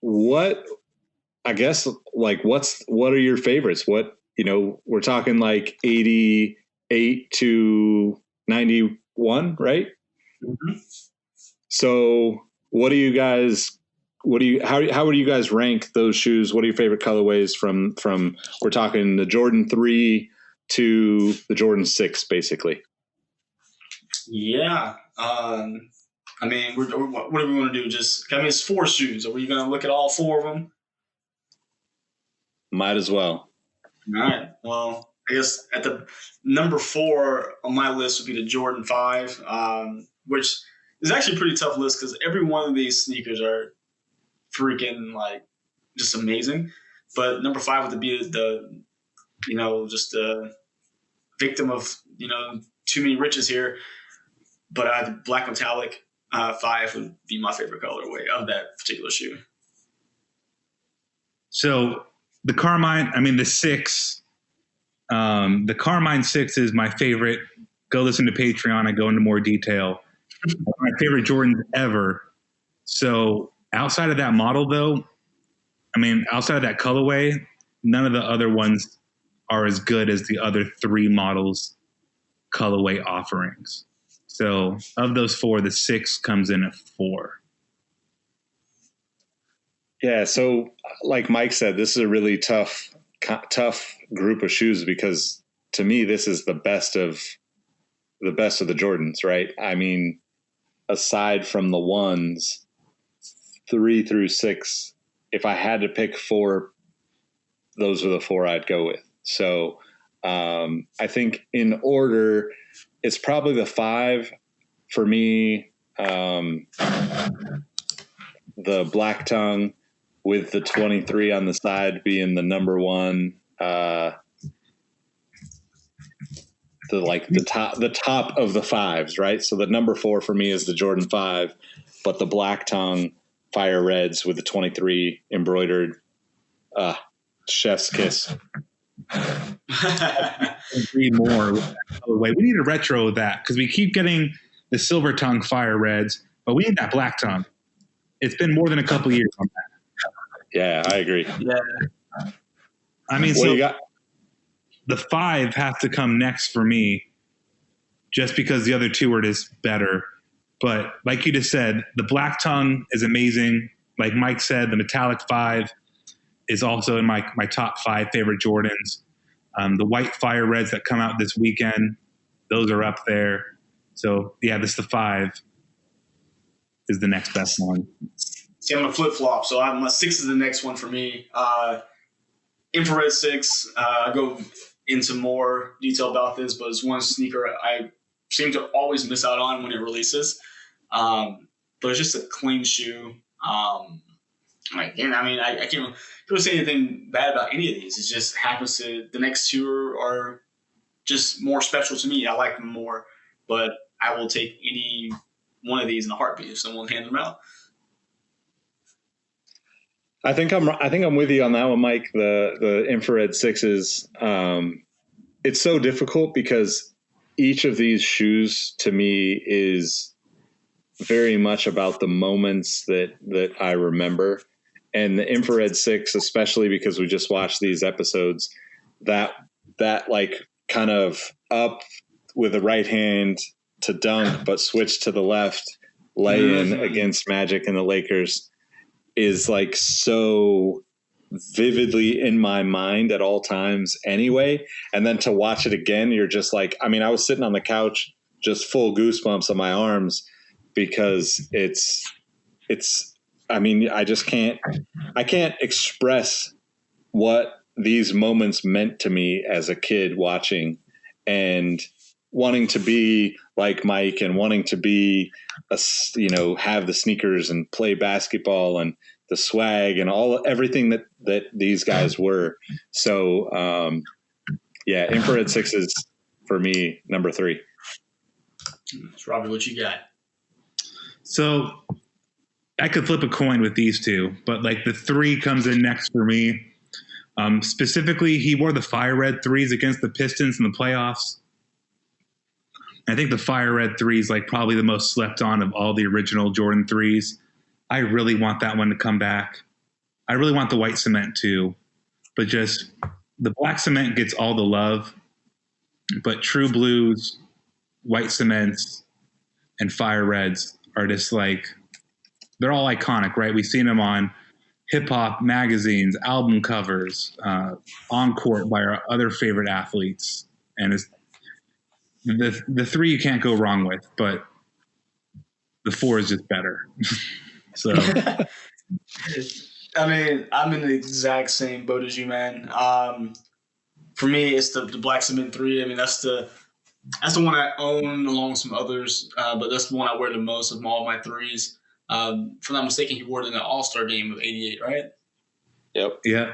what are your favorites? We're talking like 88 to 91, right? Mm-hmm. So how would you guys rank those shoes? What are your favorite colorways from we're talking the Jordan 3 to the Jordan 6, basically? Yeah. I mean, what do we want to do? It's 4 shoes. Are we going to look at all 4 of them? Might as well. All right. Well, I guess at the number 4 on my list would be the Jordan 5, which is actually a pretty tough list because every one of these sneakers are freaking just amazing. But number 5 would be just the victim of too many riches here. But the black metallic 5 would be my favorite colorway of that particular shoe. So the Carmine, the 6, the Carmine 6 is my favorite. Go listen to Patreon. I go into more detail. My favorite Jordans ever. So outside of that model, though, outside of that colorway, none of the other ones are as good as the other 3 models' colorway offerings. So of those 4, the 6 comes in at 4. Yeah. So like Mike said, this is a really tough group of shoes because to me, this is the best of the Jordans, right? I mean, aside from the ones 3 through 6, if I had to pick 4, those are the 4 I'd go with. So I think in order, it's probably the 5 for me, the black tongue with the 23 on the side being the number 1, the top of the 5s, right? So the number 4 for me is the Jordan 5, but the black tongue fire reds with the 23 embroidered, chef's kiss. Agree more with that colorway. We need a retro of that because we keep getting the silver tongue fire reds, but we need that black tongue. It's been more than a couple years on that. Yeah, I agree. Yeah. The 5 has to come next for me just because the other 2 are just better. But like you just said, the black tongue is amazing. Like Mike said, the metallic 5 is also in my top 5 favorite Jordans. The white fire reds that come out this weekend, those are up there. So yeah, the 5 is the next best one. See, I'm a flip-flop, so my 6 is the next one for me. Infrared 6, I'll go into more detail about this, but it's one sneaker I seem to always miss out on when it releases. But it's just a clean shoe. I can't really say anything bad about any of these. It just happens to the next two are just more special to me. I like them more, but I will take any one of these in a heartbeat if someone hands them out. I think I'm with you on that one, Mike. The infrared 6s. It's so difficult because each of these shoes to me is very much about the moments that I remember. And the infrared 6, especially because we just watched these episodes, that like kind of up with the right hand to dunk, but switch to the left, lay in against Magic and the Lakers is like so vividly in my mind at all times anyway. And then to watch it again, you're just like, I mean, I was sitting on the couch, just full goosebumps on my arms because I mean, I can't express what these moments meant to me as a kid watching and wanting to be like Mike and wanting to be have the sneakers and play basketball and the swag and everything that these guys were. So, infrared 6s for me, number 3. Robbie, what you got? So I could flip a coin with these two, but like the 3 comes in next for me. Specifically, he wore the fire red 3s against the Pistons in the playoffs. I think the fire red 3 is like probably the most slept on of all the original Jordan 3s. I really want that one to come back. I really want the white cement too, but just the black cement gets all the love, but true blues, white cements, and fire reds are just like, they're all iconic, right? We've seen them on hip hop magazines, album covers, on court by our other favorite athletes. And it's the 3 you can't go wrong with, but the 4 is just better. So, I mean, I'm in the exact same boat as you, man. For me, it's the black cement 3. I mean, that's the one I own along with some others, but that's the one I wear the most of all my 3s. If I'm not mistaken, he wore it in the All-Star game of '88, right? Yep. Yeah.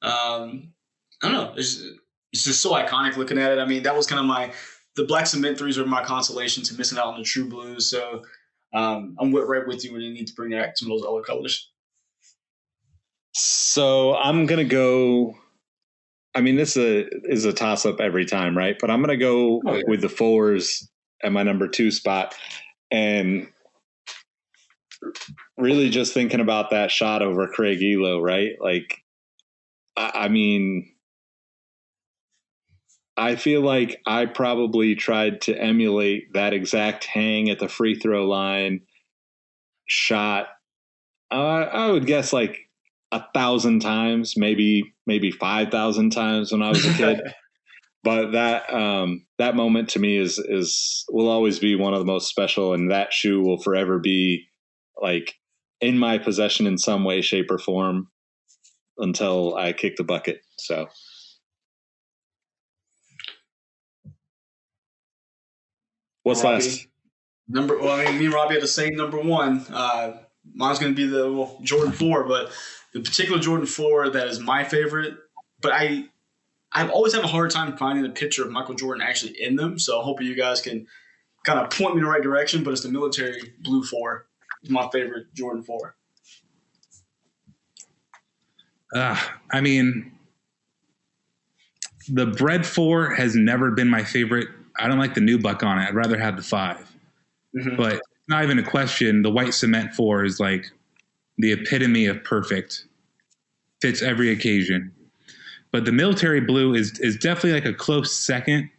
I don't know. It's just so iconic looking at it. I mean, that was kind of the black cement 3s are my consolation to missing out on the true blues. So I'm right with you when you need to bring back some of those other colors. So I'm going to go, I mean, this is a toss-up every time, right? But I'm going to go with the 4s at my number 2 spot. And really just thinking about that shot over Craig Elo, right? Like, I mean, I feel like I probably tried to emulate that exact hang at the free throw line shot. I would guess like 1,000 times, maybe 5,000 times when I was a kid. But that moment to me will always be one of the most special, and that shoe will forever be like in my possession in some way, shape, or form until I kick the bucket. So. What's Robbie, last? Me and Robbie had the same number 1. Mine's going to be the Jordan 4, but the particular Jordan 4 that is my favorite. But I've always have a hard time finding a picture of Michael Jordan actually in them. So I hope you guys can kind of point me in the right direction. But it's the military blue 4. It's my favorite Jordan 4. I mean, the bread 4 has never been my favorite. I don't like the nubuck on it. I'd rather have the 5. Mm-hmm. But it's not even a question. The white cement 4 is like the epitome of perfect. Fits every occasion. But the military blue is definitely like a close second.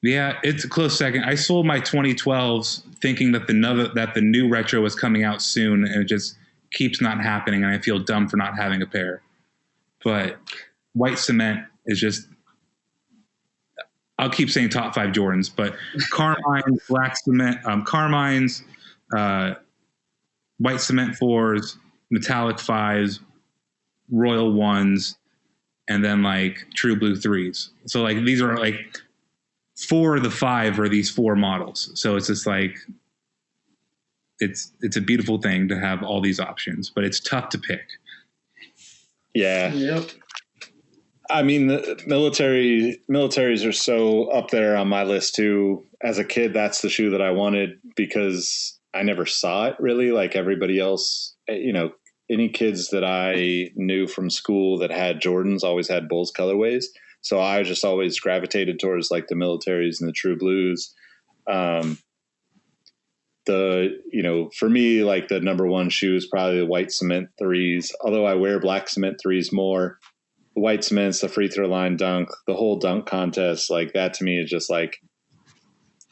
Yeah, it's a close second. I sold my 2012s thinking that the new retro was coming out soon, and it just keeps not happening, and I feel dumb for not having a pair. But white cement is just, I'll keep saying top 5 Jordans, but Carmine's, black cement, Carmine's, white cement 4s, metallic 5s, Royal 1s, and then like True Blue 3s. So like these are like 4 of the 5 are these 4 models. So it's just like it's a beautiful thing to have all these options, but it's tough to pick. Yeah. Yep. I mean, the militaries are so up there on my list too. As a kid, that's the shoe that I wanted because I never saw it really like everybody else. You know, any kids that I knew from school that had Jordans always had Bulls colorways. So I just always gravitated towards like the militaries and the True Blues. For me, like the number one shoe is probably the white cement 3s. Although I wear black cement 3s more. The white cements, the free throw line dunk, the whole dunk contest, like that to me is just like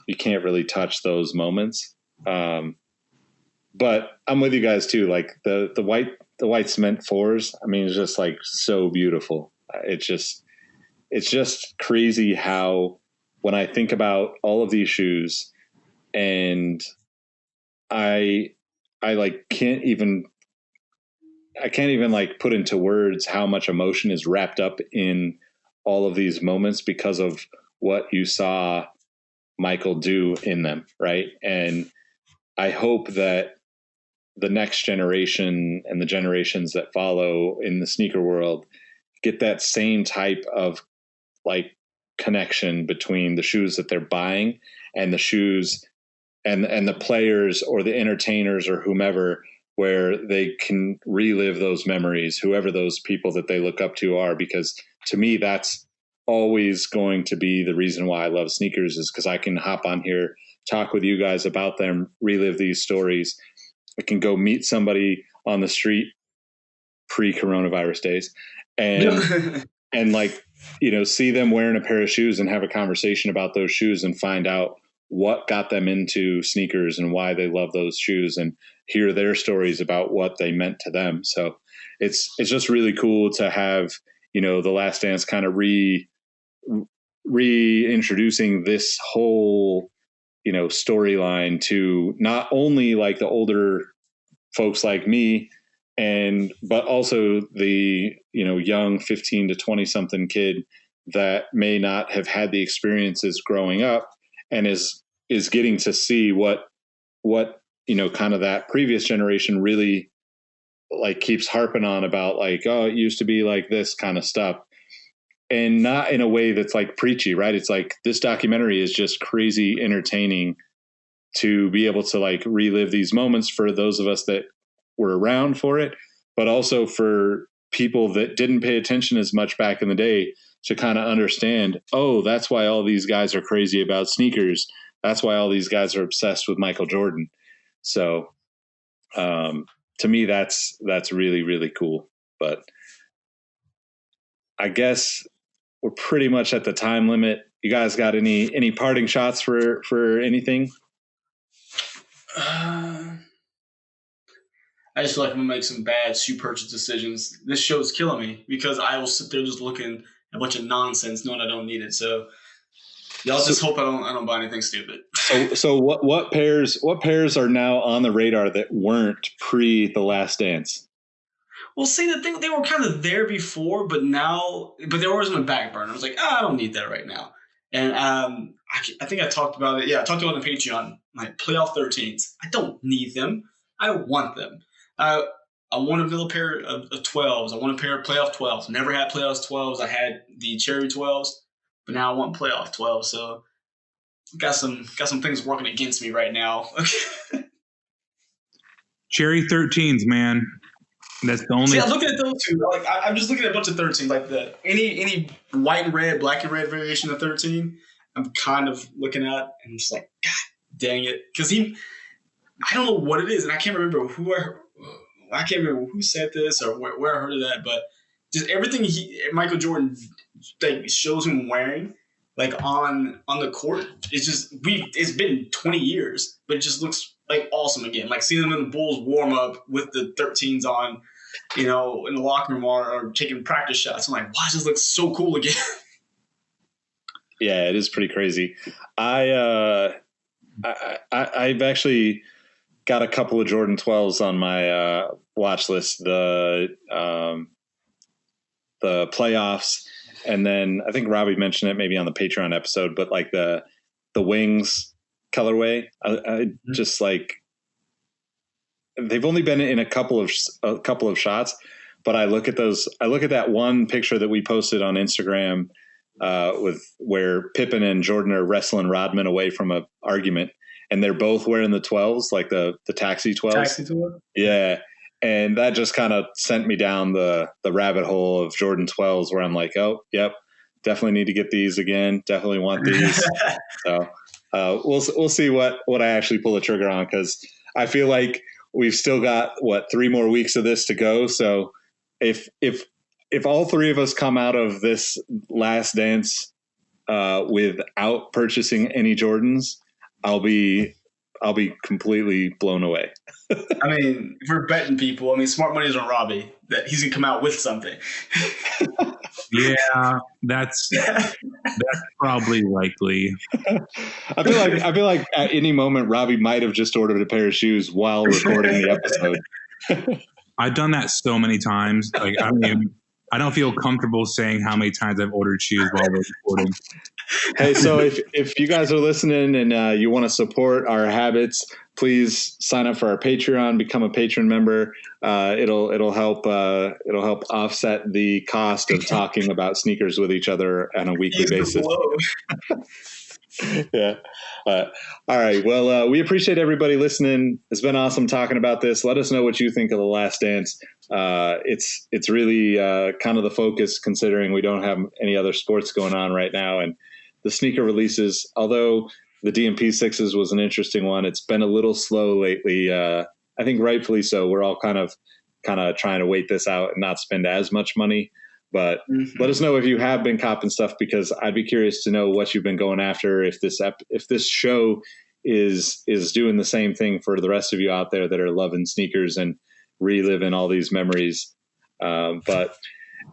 you can't really touch those moments. But I'm with you guys too. Like the white cement 4s. I mean, it's just like so beautiful. It's just crazy how when I think about all of these shoes, and I like can't even like put into words how much emotion is wrapped up in all of these moments because of what you saw Michael do in them. Right. And I hope that the next generation and the generations that follow in the sneaker world get that same type of like connection between the shoes that they're buying and the shoes and the players or the entertainers or whomever, where they can relive those memories, whoever those people that they look up to are, because to me, that's always going to be the reason why I love sneakers is because I can hop on here, talk with you guys about them, relive these stories. I can go meet somebody on the street pre-coronavirus days and like, you know, see them wearing a pair of shoes and have a conversation about those shoes and find out what got them into sneakers and why they love those shoes and hear their stories about what they meant to them. So it's just really cool to have, you know, The Last Dance kind of reintroducing this whole, you know, storyline to not only like the older folks like me but also the, you know, young 15 to 20 something kid that may not have had the experiences growing up and is getting to see what, you know, kind of that previous generation really like keeps harping on about like, oh, it used to be like this kind of stuff, and not in a way that's like preachy, right? It's like this documentary is just crazy entertaining to be able to like relive these moments for those of us that were around for it, but also for people that didn't pay attention as much back in the day to kind of understand, oh, that's why all these guys are crazy about sneakers. That's why all these guys are obsessed with Michael Jordan. So to me, that's really, really cool. But I guess we're pretty much at the time limit. You guys got any parting shots for anything? I just feel like I'm gonna make some bad shoe purchase decisions. This show is killing me because I will sit there just looking at a bunch of nonsense, knowing I don't need it. So y'all just hope I don't buy anything stupid. So what pairs are now on the radar that weren't pre The Last Dance? Well, see, the thing, they were kind of there before, but they're always on the back burner. I was like, I don't need that right now. And I think I talked about it. Yeah, I talked about it on Patreon, like playoff 13s. I don't need them. I want them. I want a vanilla pair of 12s. I want a pair of playoff 12s. Never had playoff 12s. I had the cherry 12s, but now I want playoff 12s. So got some things working against me right now. Cherry 13s, man. That's the only. See, I'm looking at those two. Like I'm just looking at a bunch of 13s. Like any white and red, black and red variation of 13. I'm kind of looking at, and I'm just like, God dang it, because I don't know what it is, and I can't remember who said this or where I heard of that, but just everything Michael Jordan like shows him wearing like on the court. It's been 20 years, but it just looks like awesome again. Like seeing them in the Bulls warm up with the 13s on, you know, in the locker room or taking practice shots. I'm like, wow, this looks so cool again. Yeah, it is pretty crazy. I've actually got a couple of Jordan 12s on my watch list. The playoffs. And then I think Robbie mentioned it maybe on the Patreon episode, but like the wings colorway, I just like, they've only been in a couple of shots, but I look at that one picture that we posted on Instagram with where Pippen and Jordan are wrestling Rodman away from an argument, and they're both wearing the 12s, like the taxi 12s. Taxi 12? Yeah. And that just kind of sent me down the rabbit hole of Jordan 12s, where I'm like, oh, yep, definitely need to get these again. Definitely want these. So we'll see what I actually pull the trigger on, because I feel like we've still got 3 more weeks of this to go. So if all 3 of us come out of this last dance without purchasing any Jordans, I'll be completely blown away. I mean, if we're betting people, smart money is on Robbie that he's gonna come out with something. Yeah, that's probably likely. I feel like at any moment Robbie might have just ordered a pair of shoes while recording the episode. I've done that so many times. Like, I don't feel comfortable saying how many times I've ordered shoes while we're recording. Hey, so if you guys are listening and you want to support our habits, please sign up for our Patreon, become a patron member. It'll help offset the cost of talking about sneakers with each other on a weekly basis. Yeah. All right. Well, we appreciate everybody listening. It's been awesome talking about this. Let us know what you think of The Last Dance. It's really kind of the focus, considering we don't have any other sports going on right now. And the sneaker releases, although the DMP 6s was an interesting one, it's been a little slow lately. I think rightfully so. We're all kind of trying to wait this out and not spend as much money. But let us know if you have been copping stuff, because I'd be curious to know what you've been going after. If this show is doing the same thing for the rest of you out there that are loving sneakers and reliving all these memories. But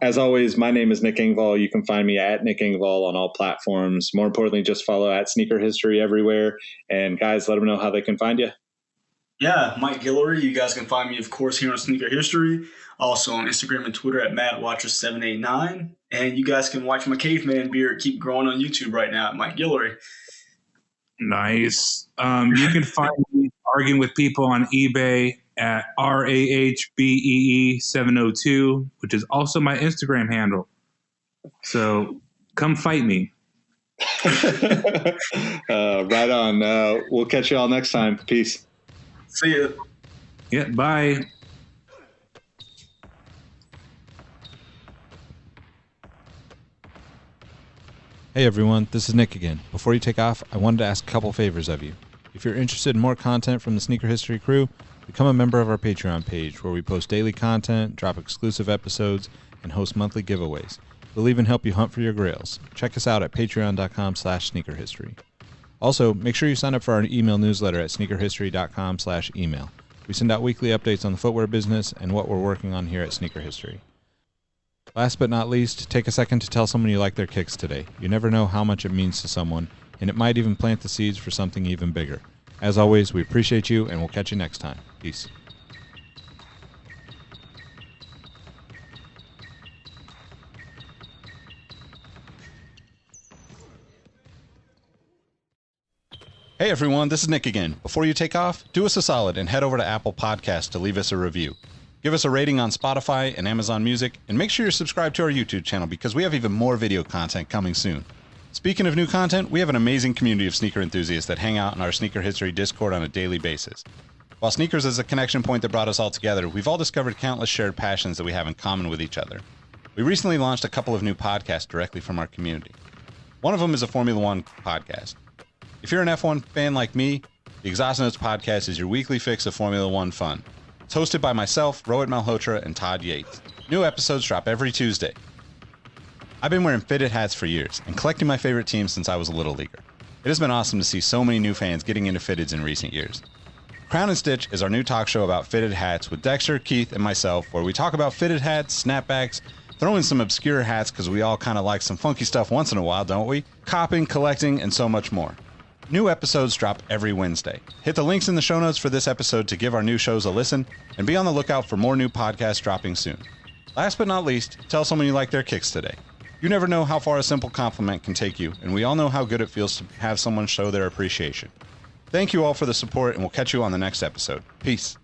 as always, my name is Nick Engvall. You can find me at Nick Engvall on all platforms. More importantly, just follow at Sneaker History everywhere. And guys, let them know how they can find you. Yeah, Mike Guillory. You guys can find me, of course, here on Sneaker History. Also on Instagram and Twitter at MadWatcher789. And you guys can watch my caveman beard keep growing on YouTube right now at Mike Guillory. Nice. You can find me arguing with people on eBay at RAHBEE702, which is also my Instagram handle. So come fight me. Right on. We'll catch you all next time. Peace. See ya. Yeah, bye. Hey everyone, this is Nick again. Before you take off, I wanted to ask a couple favors of you. If you're interested in more content from the Sneaker History crew, become a member of our Patreon page, where we post daily content, drop exclusive episodes, and host monthly giveaways. We'll even help you hunt for your grails. Check us out at patreon.com/sneakerhistory. Also, make sure you sign up for our email newsletter at sneakerhistory.com/email. We send out weekly updates on the footwear business and what we're working on here at Sneaker History. Last but not least, take a second to tell someone you like their kicks today. You never know how much it means to someone, and it might even plant the seeds for something even bigger. As always, we appreciate you, and we'll catch you next time. Peace. Hey everyone, this is Nick again. Before you take off, do us a solid and head over to Apple Podcasts to leave us a review. Give us a rating on Spotify and Amazon Music, and make sure you're subscribed to our YouTube channel, because we have even more video content coming soon. Speaking of new content, we have an amazing community of sneaker enthusiasts that hang out in our Sneaker History Discord on a daily basis. While sneakers is a connection point that brought us all together, we've all discovered countless shared passions that we have in common with each other. We recently launched a couple of new podcasts directly from our community. One of them is a Formula One podcast. If you're an F1 fan like me, the Exhaust Notes podcast is your weekly fix of Formula One fun. It's hosted by myself, Rohit Malhotra, and Todd Yates. New episodes drop every Tuesday. I've been wearing fitted hats for years and collecting my favorite teams since I was a little leaguer. It has been awesome to see so many new fans getting into fitteds in recent years. Crown and Stitch is our new talk show about fitted hats with Dexter, Keith, and myself, where we talk about fitted hats, snapbacks, throw in some obscure hats because we all kind of like some funky stuff once in a while, don't we? Copping, collecting, and so much more. New episodes drop every Wednesday. Hit the links in the show notes for this episode to give our new shows a listen, and be on the lookout for more new podcasts dropping soon. Last but not least, tell someone you like their kicks today. You never know how far a simple compliment can take you, and we all know how good it feels to have someone show their appreciation. Thank you all for the support, and we'll catch you on the next episode. Peace.